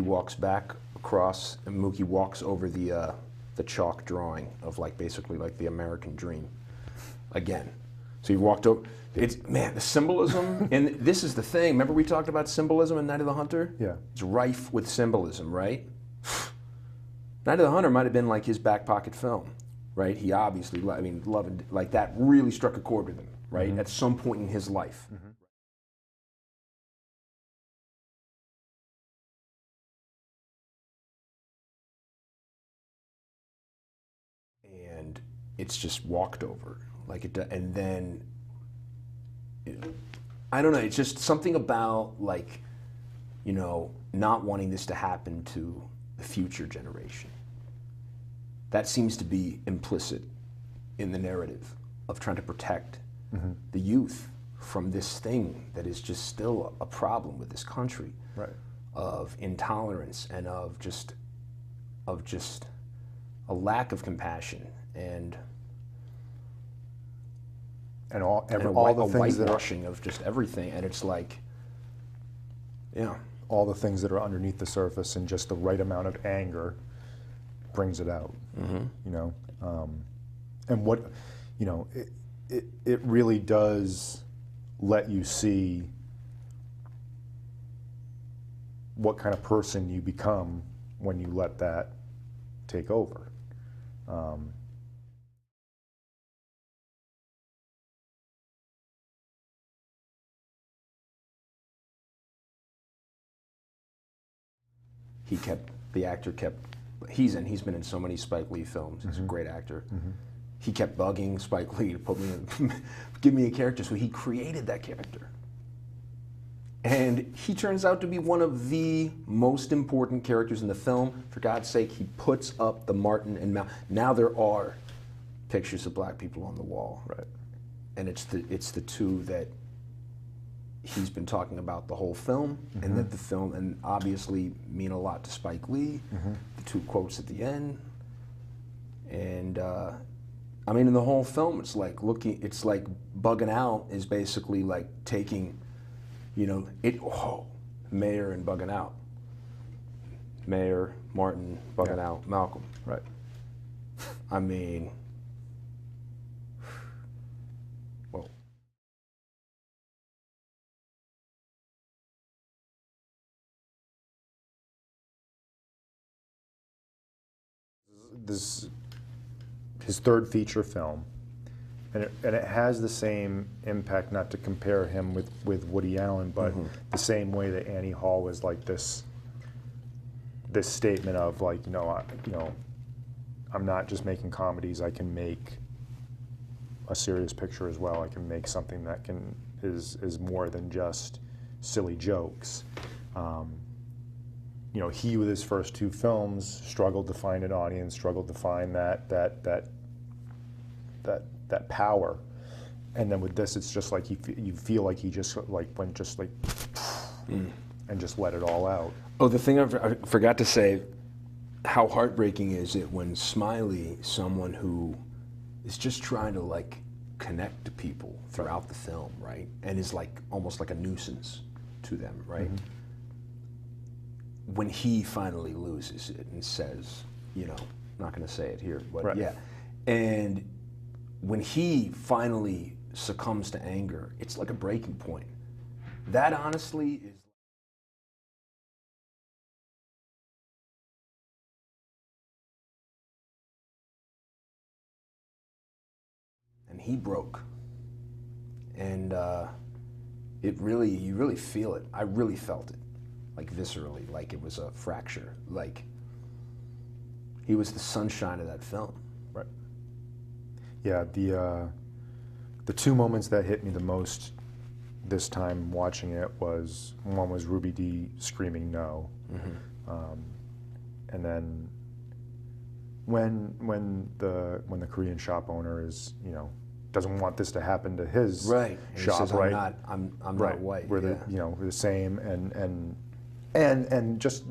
walks back across, and Mookie walks over the chalk drawing of, like, basically like the American dream again. So he walked over. It's, man, the symbolism, and this is the thing. Remember we talked about symbolism in Night of the Hunter? Yeah. It's rife with symbolism, right? Night of the Hunter might have been like his back pocket film, right? He obviously, I mean, loved, like, that really struck a chord with him, right? At some point in his life. And it's just walked over, like it does, and then I don't know. It's just something about, like, you know, not wanting this to happen to the future generation. That seems to be implicit in the narrative of trying to protect the youth from this thing that is just still a problem with this country, Right. of intolerance and of just a lack of compassion and all a the things that are whitewashing of just everything. And it's like, yeah, all the things that are underneath the surface, and just the right amount of anger brings it out. You know, and what, you know, it really does let you see what kind of person you become when you let that take over. the actor kept, he's been in so many Spike Lee films. He's a great actor. He kept bugging Spike Lee to put me in, give me a character, so he created that character. And he turns out to be one of the most important characters in the film. For God's sake, he puts up the Martin and Mal. Now there are pictures of black people on the wall. Right. And it's the two that he's been talking about the whole film, and that the film, and obviously mean a lot to Spike Lee, the two quotes at the end. And I mean, in the whole film, it's like Bugging Out is basically like taking, you know, Mayer and Bugging Out. Mayer, Martin, Bugging Out, Malcolm. Right. I mean, well. This his third feature film, and it has the same impact. Not to compare him with Woody Allen, but the same way that Annie Hall was like this statement of like, you know, I'm not just making comedies. I can make a serious picture as well. I can make something that is more than just silly jokes. You know, he, with his first two films, struggled to find an audience, struggled to find that power, and then with this, it's just like you feel like he just like went just like and just let it all out. Oh, the thing I forgot to say, how heartbreaking is it when Smiley, someone who is just trying to like connect to people throughout the film, right, and is like almost like a nuisance to them, right? When he finally loses it and says, you know, I'm not going to say it here, but yeah, and when he finally succumbs to anger, it's like a breaking point. That honestly is. And he broke. And you really feel it. I really felt it, like viscerally, like it was a fracture. Like he was the sunshine of that film. Right. Yeah, the two moments that hit me the most this time watching it was, one was Ruby Dee screaming no, and then when the Korean shop owner is, you know, doesn't want this to happen to his shop, says, right? I'm not white. We're the, you know, we're the same, and just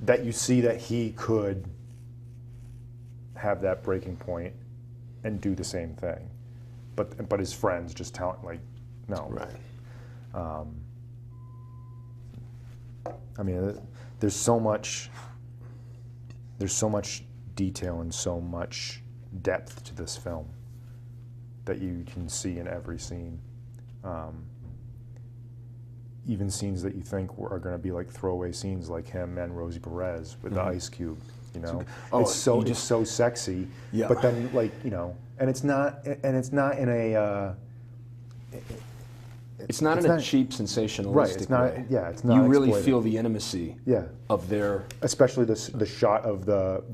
that you see that he could have that breaking point and do the same thing, but his friends just tell him like, no. Right. I mean, there's so much detail and so much depth to this film that you can see in every scene. Even scenes that you think are going to be like throwaway scenes, like him and Rosie Perez with the ice cube. You know, it's so sexy. Yeah. But then, like, you know, and it's not in a. It's not in a cheap, sensationalistic way. Yeah, it's not. You really exploited. feel the intimacy. Yeah. Of their. Especially the shot of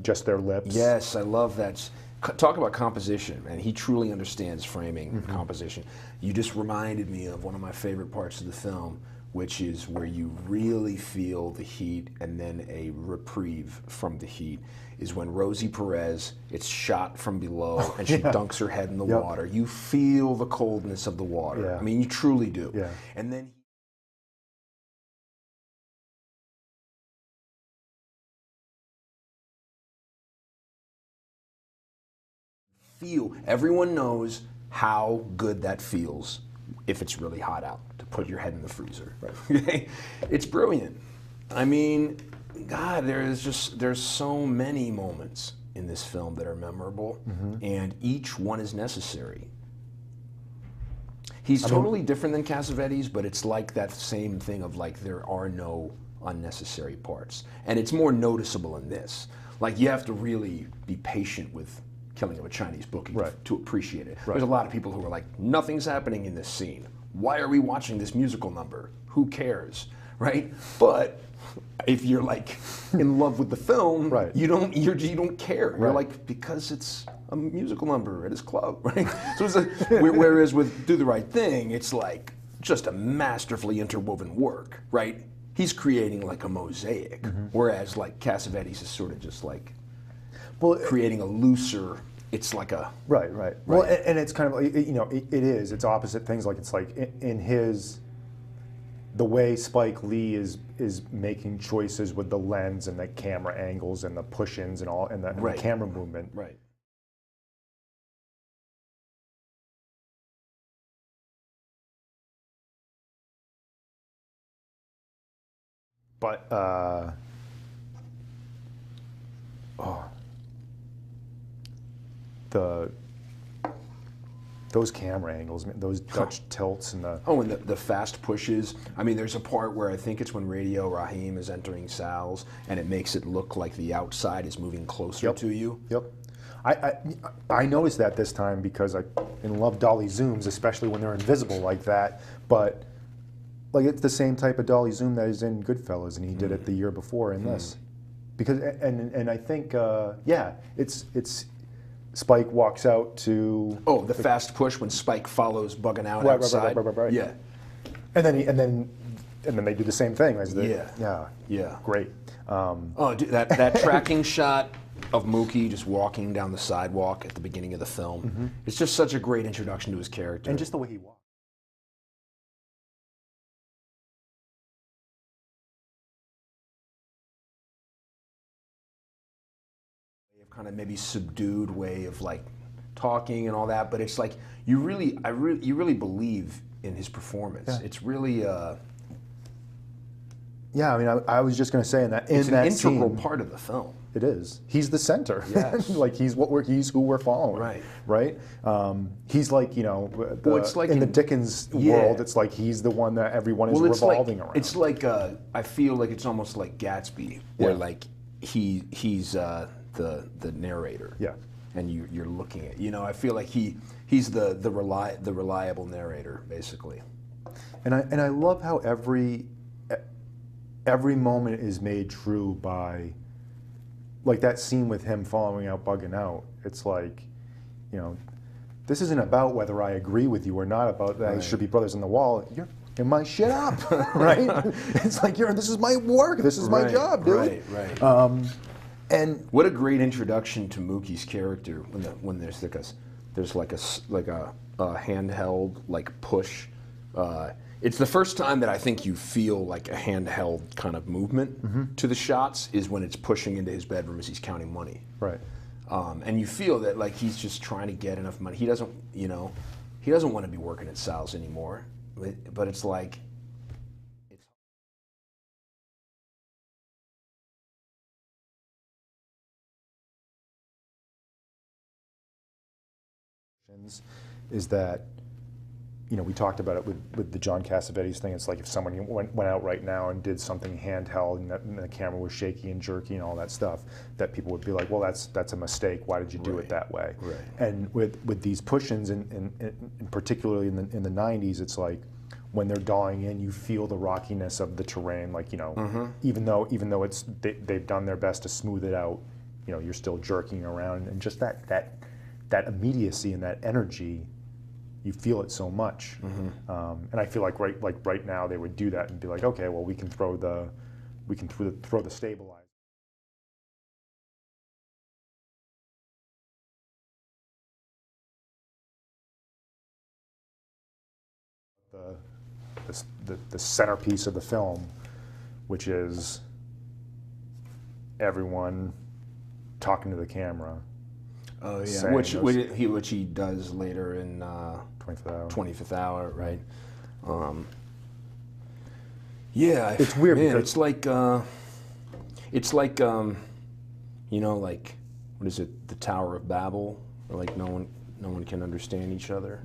just their lips. Yes, I love that. Talk about composition, man. He truly understands framing composition. You just reminded me of one of my favorite parts of the film, which is where you really feel the heat, and then a reprieve from the heat is when Rosie Perez, it's shot from below, and she dunks her head in the water. You feel the coldness of the water. Yeah. I mean, you truly do. Yeah. And then everyone knows how good that feels if it's really hot out, to put your head in the freezer. Right. It's brilliant. I mean, God, there's so many moments in this film that are memorable, and each one is necessary. He's totally different than Cassavetes, but it's like that same thing of like there are no unnecessary parts, and it's more noticeable in this. Like you have to really be patient with Killing of a Chinese Bookie to appreciate it. There's a lot of people who are like, nothing's happening in this scene. Why are we watching this musical number? Who cares, right? But if you're like in love with the film, you don't care. You're like, because it's a musical number at his club, right? So it's like, whereas with Do the Right Thing, it's like just a masterfully interwoven work, right? He's creating like a mosaic, whereas like Cassavetes is sort of just like creating a looser. It's like a right. Well, and it's kind of like, you know, it is. It's opposite things. Like it's like in his, the way Spike Lee is making choices with the lens and the camera angles and the push-ins and all and the camera movement. Right. But those camera angles, those Dutch tilts, and the and the fast pushes. I mean, there's a part where I think it's when Radio Raheem is entering Sal's, and it makes it look like the outside is moving closer to you. Yep. I noticed that this time because I love dolly zooms, especially when they're invisible like that. But like it's the same type of dolly zoom that is in Goodfellas, and he did it the year before in this. Because and I think it's Spike walks out to the fast push when Spike follows Buggin' Out outside. Right. Yeah. And then they do the same thing as the great. Dude, that tracking shot of Mookie just walking down the sidewalk at the beginning of the film. It's just such a great introduction to his character. And just the way he walks. Kind of maybe subdued way of like talking and all that, but it's like you really believe in his performance. Yeah. It's really I mean, I was just going to say it's an integral part of the film. It is. He's the center. Yes. Like he's who we're following. Right. He's like, you know, it's like in the Dickens world, it's like he's the one that everyone is revolving around. It's like I feel like it's almost like Gatsby, where like he's the narrator. Yeah. And you're looking at, you know, I feel like he's the reliable narrator basically. And I love how every moment is made true by, like that scene with him following out Buggin' Out. It's like, you know, this isn't about whether I agree with you or not, about that should be brothers in the wall. You're in my shit up, right? It's like this is my work. This is my job, dude. Right. And what a great introduction to Mookie's character when there's like a handheld like push. It's the first time that I think you feel like a handheld kind of movement to the shots is when it's pushing into his bedroom as he's counting money. Right. And you feel that like he's just trying to get enough money. He doesn't want to be working at Sal's anymore. But it's like is that, you know, we talked about it with the John Cassavetes thing. It's like if someone went out right now and did something handheld and the camera was shaky and jerky and all that stuff, that people would be like, well, that's a mistake. Why did you do it that way? Right. And with these push-ins, and particularly in the 90s, it's like when they're dawing in, you feel the rockiness of the terrain. Like, you know, even though they've done their best to smooth it out, you know, you're still jerking around, and just that immediacy and that energy you feel it so much. And I feel like right now they would do that and be like, okay, well, we can throw the stabilizer. The centerpiece of the film, which is everyone talking to the camera. Oh yeah, saying which he does later in 25th Hour. 25th Hour, right? Yeah, It's weird man, because it's like you know, like what is it, the Tower of Babel, where like no one can understand each other.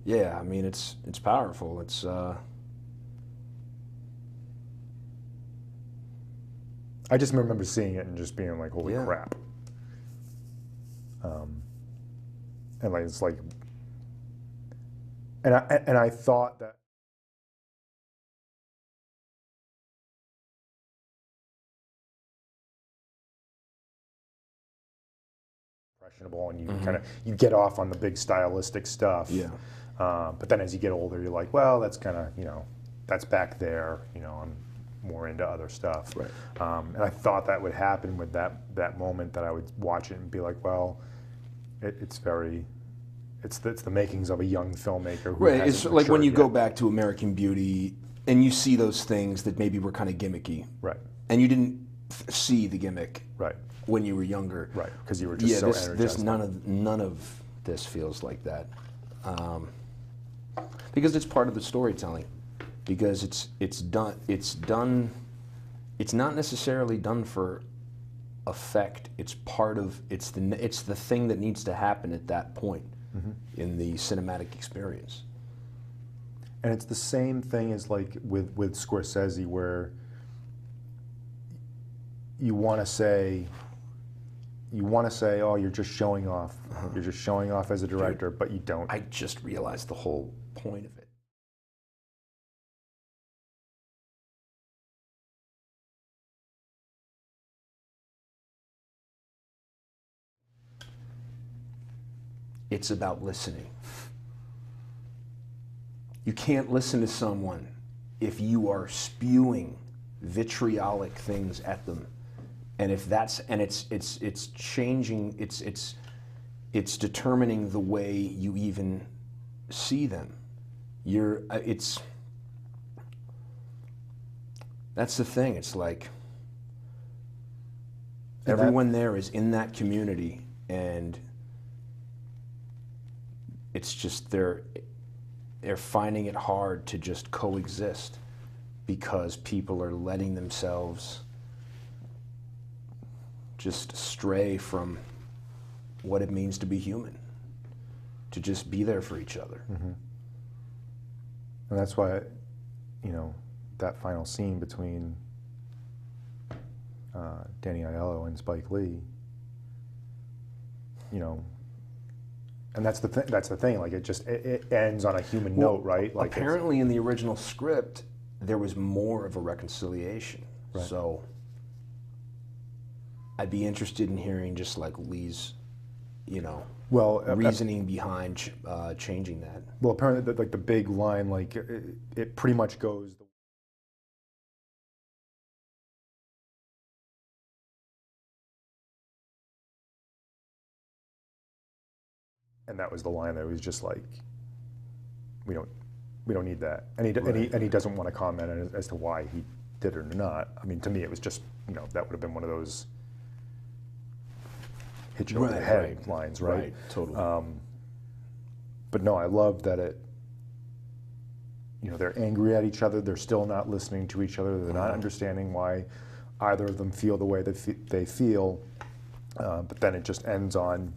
Yeah, I mean it's powerful. It's I just remember seeing it and just being like, holy Yeah. crap. And like it's like, and I thought that impressionable, and you kind of you get off on the big stylistic stuff. Yeah. But then as you get older, you're like, well, that's kind of, that's back there. I'm more into other stuff. Right. And I thought that would happen with that moment, that I would watch it and be like, well, it's the makings of a young filmmaker. Who Right, it's hasn't like when you matured go yet. back to American Beauty and you see those things that maybe were kind of gimmicky, Right. and you didn't see the gimmick Right. when you were younger. Right. Because you were just so energized. This none of this feels like that, because it's part of the storytelling. Because it's done. It's not necessarily done for effect. It's part of it's the thing that needs to happen at that point in the cinematic experience. And it's the same thing as like with Scorsese, where you want to say, oh, you're just showing off. You're just showing off as a director, but you don't. I just realized the whole point of it. It's about listening. You can't listen to someone if you are spewing vitriolic things at them, and if that's it's changing. It's determining the way you even see them. That's the thing. It's like everyone there is in that community, and it's just they're finding it hard to just coexist, because people are letting themselves just stray from what it means to be human, to just be there for each other. And that's why, that final scene between Danny Aiello and Spike Lee, and that's the thing. That's the thing. Like it ends on a human note, right? Like apparently, in the original script, there was more of a reconciliation. Right. So I'd be interested in hearing just like Lee's, reasoning behind changing that. Well, apparently, like the big line, like it pretty much goes. And that was the line that was just like, we don't need that, and he doesn't want to comment as to why he did it or not. I mean, to me, it was just that would have been one of those hit you over the head lines, right? Right, totally. But no, I love that it. They're angry at each other. They're still not listening to each other. They're not understanding why either of them feel the way they feel. But then it just ends on,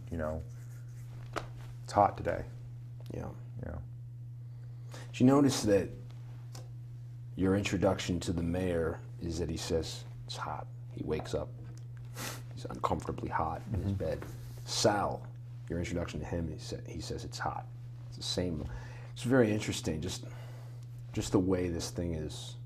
it's hot today. Yeah. Yeah. Did you notice that your introduction to the mayor is that he says it's hot? He wakes up. He's uncomfortably hot in his bed. Sal, your introduction to him, he says it's hot. It's the same. It's very interesting, just the way this thing is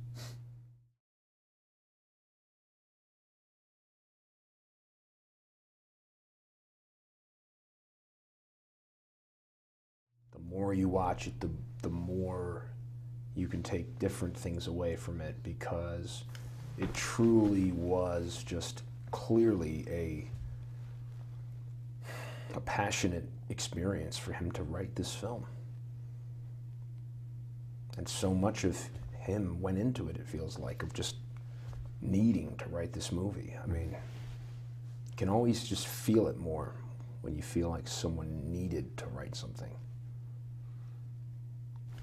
more you watch it, the more you can take different things away from it, because it truly was just clearly a passionate experience for him to write this film. And so much of him went into it, it feels like, of just needing to write this movie. I mean, you can always just feel it more when you feel like someone needed to write something.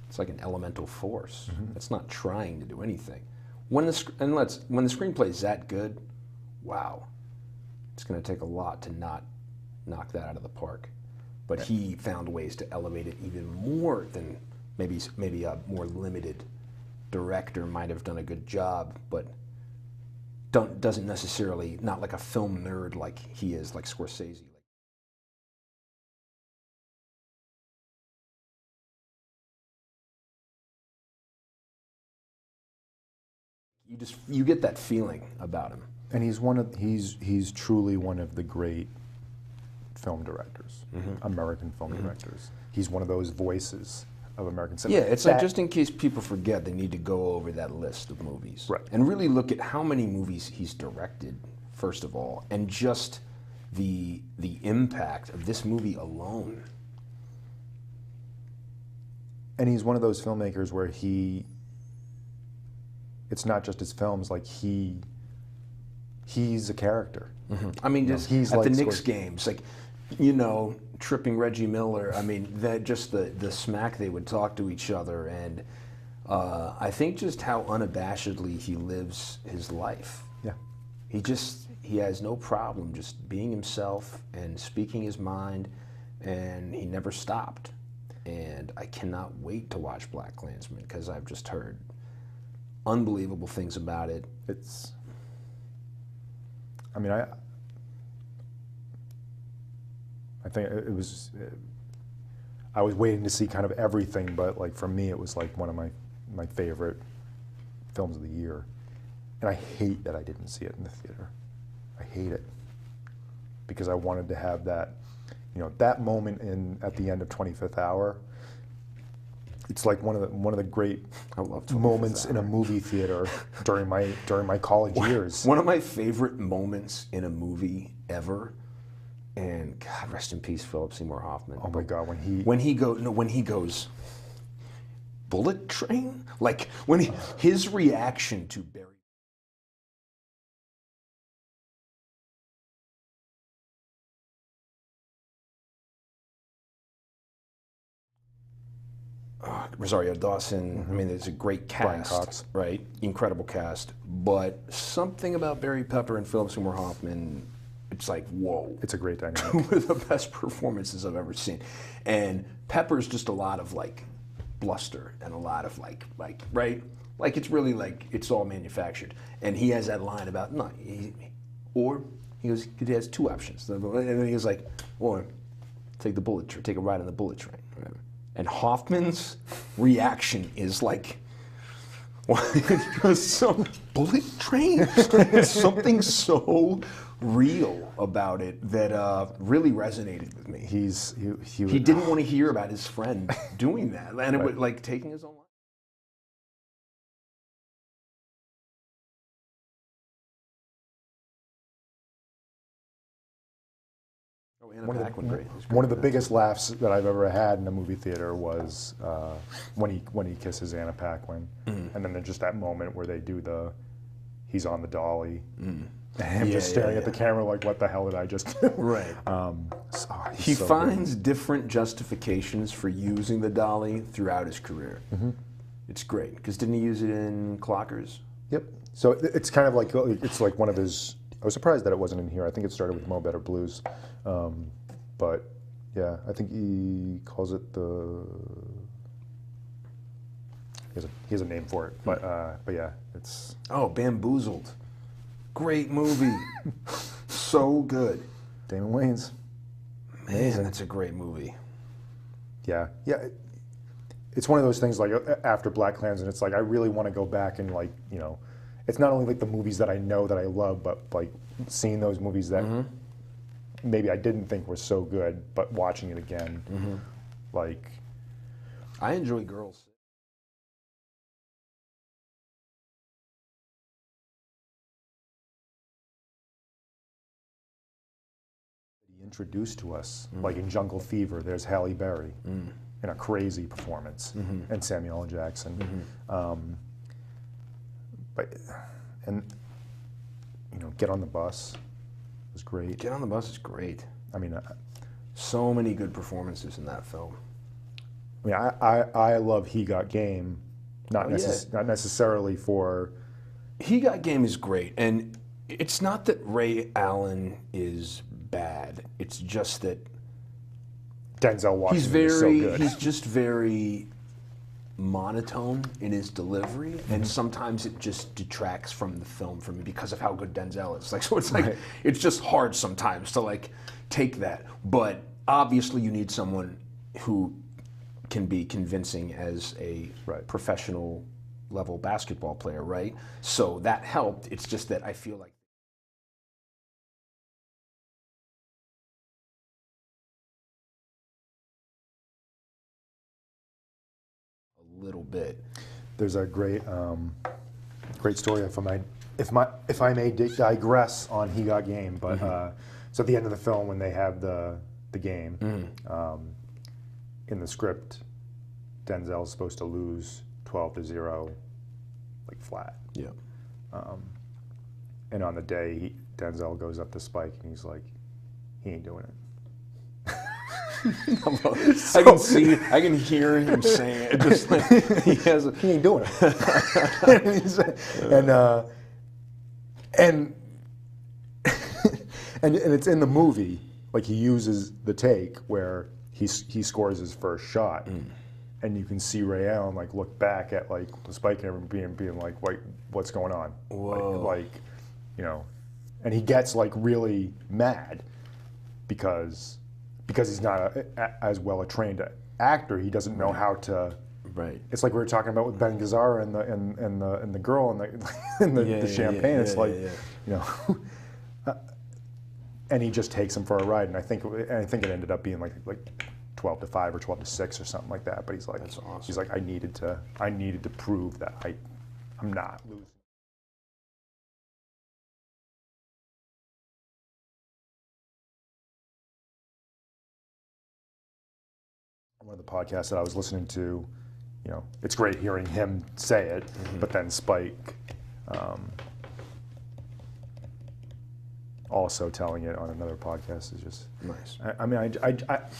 It's like an elemental force. It's not trying to do anything. When the screenplay is that good, wow, it's going to take a lot to not knock that out of the park. But he found ways to elevate it even more than maybe a more limited director might have done a good job, but doesn't necessarily, not like a film nerd like he is, like Scorsese. You get that feeling about him. And he's truly one of the great film directors, American film directors. He's one of those voices of American cinema. Yeah, it's like, just in case people forget, they need to go over that list of movies. Right. And really look at how many movies he's directed, first of all, and just the impact of this movie alone. And he's one of those filmmakers where it's not just his films, like he's a character. I mean, just he's at like the Knicks games, like, you know, tripping Reggie Miller. I mean, that just the smack they would talk to each other, and I think just how unabashedly he lives his life. Yeah. He has no problem just being himself and speaking his mind, and he never stopped. And I cannot wait to watch BlacKkKlansman, because I've just heard unbelievable things about it. I think it was, I was waiting to see kind of everything, but like for me, it was like one of my favorite films of the year. And I hate that I didn't see it in the theater. I hate it. Because I wanted to have that, that moment at the end of 25th Hour. It's like one of the great moments in a movie theater during my college years. One of my favorite moments in a movie ever, and God rest in peace, Philip Seymour Hoffman. Oh my God, when he goes, bullet train, like his reaction to Barry. Rosario Dawson. I mean, it's a great cast, right? Incredible cast. But something about Barry Pepper and Philip Seymour Hoffman, it's like, whoa. It's a great dynamic. Two of the best performances I've ever seen. And Pepper's just a lot of like bluster and a lot of like right? Like it's really like it's all manufactured. And he has that line about he has two options. And then he was like, or take a ride on the bullet train, whatever. And Hoffman's reaction is like, some bullet train? It's something so real about it that really resonated with me. He didn't want to hear about his friend doing that, and it was like taking his own life. One of the biggest laughs that I've ever had in a movie theater was when he kisses Anna Paquin, and then there's just that moment where they do he's on the dolly, and him just staring at the camera like, what the hell did I just do? Right. He finds different justifications for using the dolly throughout his career. It's great, because didn't he use it in Clockers? Yep. So it's kind of like, it's like one of his, I was surprised that it wasn't in here. I think it started with Mo Better Blues. But yeah, I think he calls it he has a name for it. But yeah, it's... Oh, Bamboozled. Great movie. So good. Damon Wayans. Man, that's a great movie. Yeah. It's one of those things like after BlacKkKlansman, it's like I really want to go back and like, it's not only like the movies that I know that I love, but like seeing those movies that maybe I didn't think were so good, but watching it again, like I enjoy Girls. He introduced to us, like in Jungle Fever, there's Halle Berry in a crazy performance, and Samuel L. Jackson. But and you know, Get on the Bus was great. Get on the Bus is great. I mean, So many good performances in that film. I love He Got Game, not necessarily for. He Got Game is great, and it's not that Ray Allen is bad. It's just that Denzel Washington is so good. he's just very monotone in his delivery, and sometimes it just detracts from the film for me because of how good Denzel is. Like, so it's like it's just hard sometimes to like take that. But obviously, you need someone who can be convincing as a professional level basketball player, right? So that helped. It's just that I feel like a little bit. There's a great story if I may digress on He Got Game, but so at the end of the film when they have the game, in the script, Denzel's supposed to lose 12-0, like flat. Yeah. And on the day, Denzel goes up to Spike and he's like, he ain't doing it. I can hear him saying it. Just like, he ain't doing it. and it's in the movie. Like he uses the take where he scores his first shot, and you can see Ray Allen like look back at like the Spike and being like, "Wait, what's going on?" Like, you know, and he gets like really mad because he's not as well a trained actor. He doesn't know how to. Right. It's like we were talking about with Ben Gazzara and the girl and the champagne. It's like, you know. And he just takes him for a ride, and I think it ended up being like 12-5 or 12-6 or something like that. But he's like, that's awesome. He's like, I needed to prove that I'm not losing. One of the podcasts that I was listening to, you know, it's great hearing him say it, but then Spike. Also telling it on another podcast is just nice. I mean,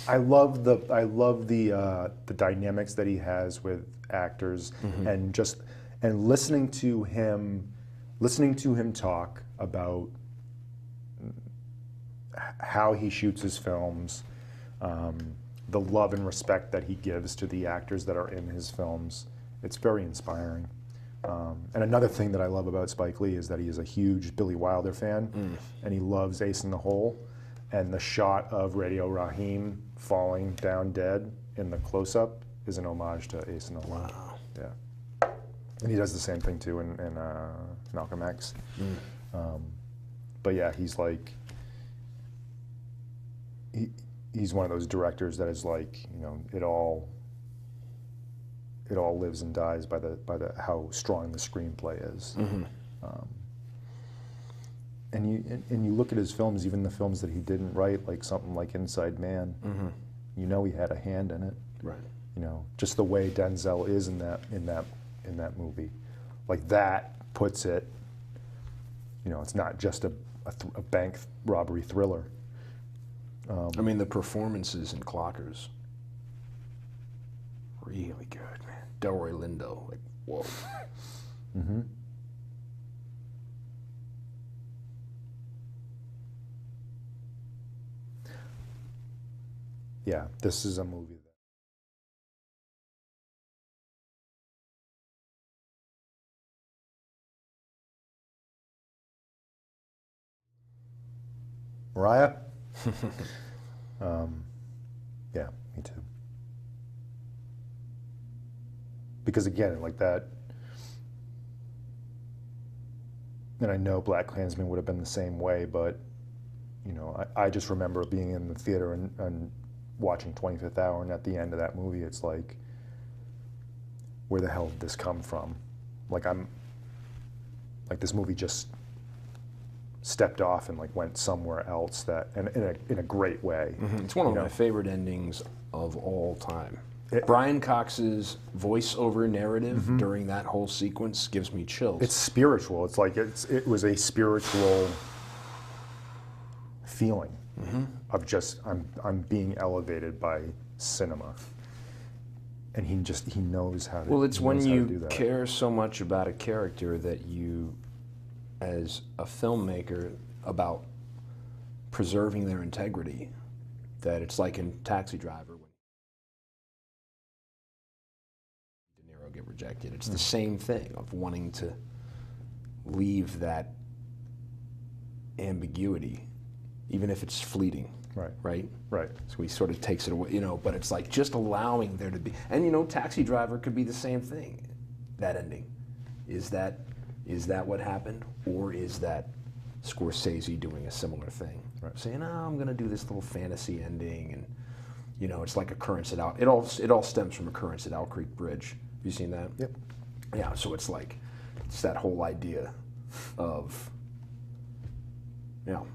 I love the dynamics that he has with actors, and listening to him talk about how he shoots his films, the love and respect that he gives to the actors that are in his films. It's very inspiring. And another thing that I love about Spike Lee is that he is a huge Billy Wilder fan, and he loves Ace in the Hole. And the shot of Radio Raheem falling down dead in the close-up is an homage to Ace in the Hole. Wow. Yeah. And he does the same thing too in Malcolm X. But yeah, he's like he's one of those directors that is like, you know, it all lives and dies by the how strong the screenplay is. And you look at his films, even the films that he didn't write, like something like Inside Man. You know, he had a hand in it. Right. You know, just the way Denzel is in that movie, like that puts it. You know, it's not just a bank robbery thriller. I mean, the performances in Clockers, really good, man. Delroy Lindo, like, whoa. Yeah, this is a movie that. Mariah? Yeah, me too. Because again, like that, and I know Black Klansman would have been the same way, but you know, I just remember being in the theater and watching 25th Hour, and at the end of that movie, it's like where the hell did this come from? Like this movie just stepped off and like went somewhere else that, and in a great way. It's one of my favorite endings of all time. Brian Cox's voiceover narrative during that whole sequence gives me chills. It's spiritual. It's like it was a spiritual feeling of just I'm being elevated by cinema, and he knows how to. Well, it's when you care so much about a character that you, as a filmmaker, about preserving their integrity, that it's like in Taxi Driver when De Niro get rejected. It's the same thing of wanting to leave that ambiguity, even if it's fleeting. Right. So he sort of takes it away, you know, but it's like just allowing there to be, and you know, Taxi Driver could be the same thing. That ending, is that what happened, or is that Scorsese doing a similar thing, saying, "Oh, I'm going to do this little fantasy ending," and you know, it's like Occurrence at it all stems from Occurrence at Owl Creek Bridge. Have you seen that? Yep. Yeah. So it's like it's that whole idea of, you know.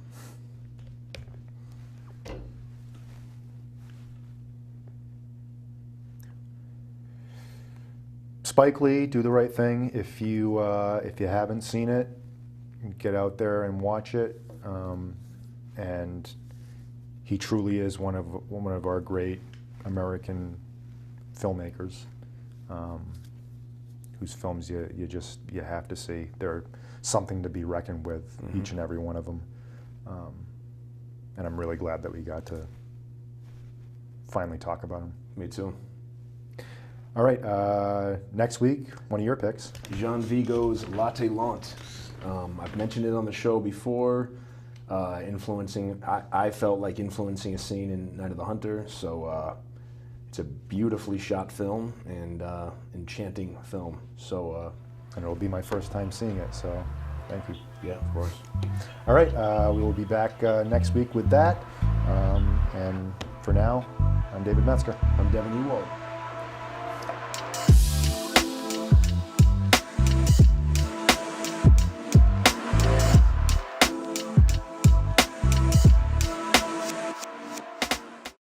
Spike Lee, do the right thing. If you haven't seen it, get out there and watch it. And he truly is one of our great American filmmakers, whose films you have to see. They're something to be reckoned with, each and every one of them. And I'm really glad that we got to finally talk about them. Me too. All right, next week, one of your picks. Jean Vigo's Latte Lente. I've mentioned it on the show before, I felt like influencing a scene in Night of the Hunter, so it's a beautifully shot film and enchanting film. So, and it'll be my first time seeing it, so thank you. Yeah, of course. All right, we will be back next week with that, and for now, I'm David Metzger. I'm Devon Ewald.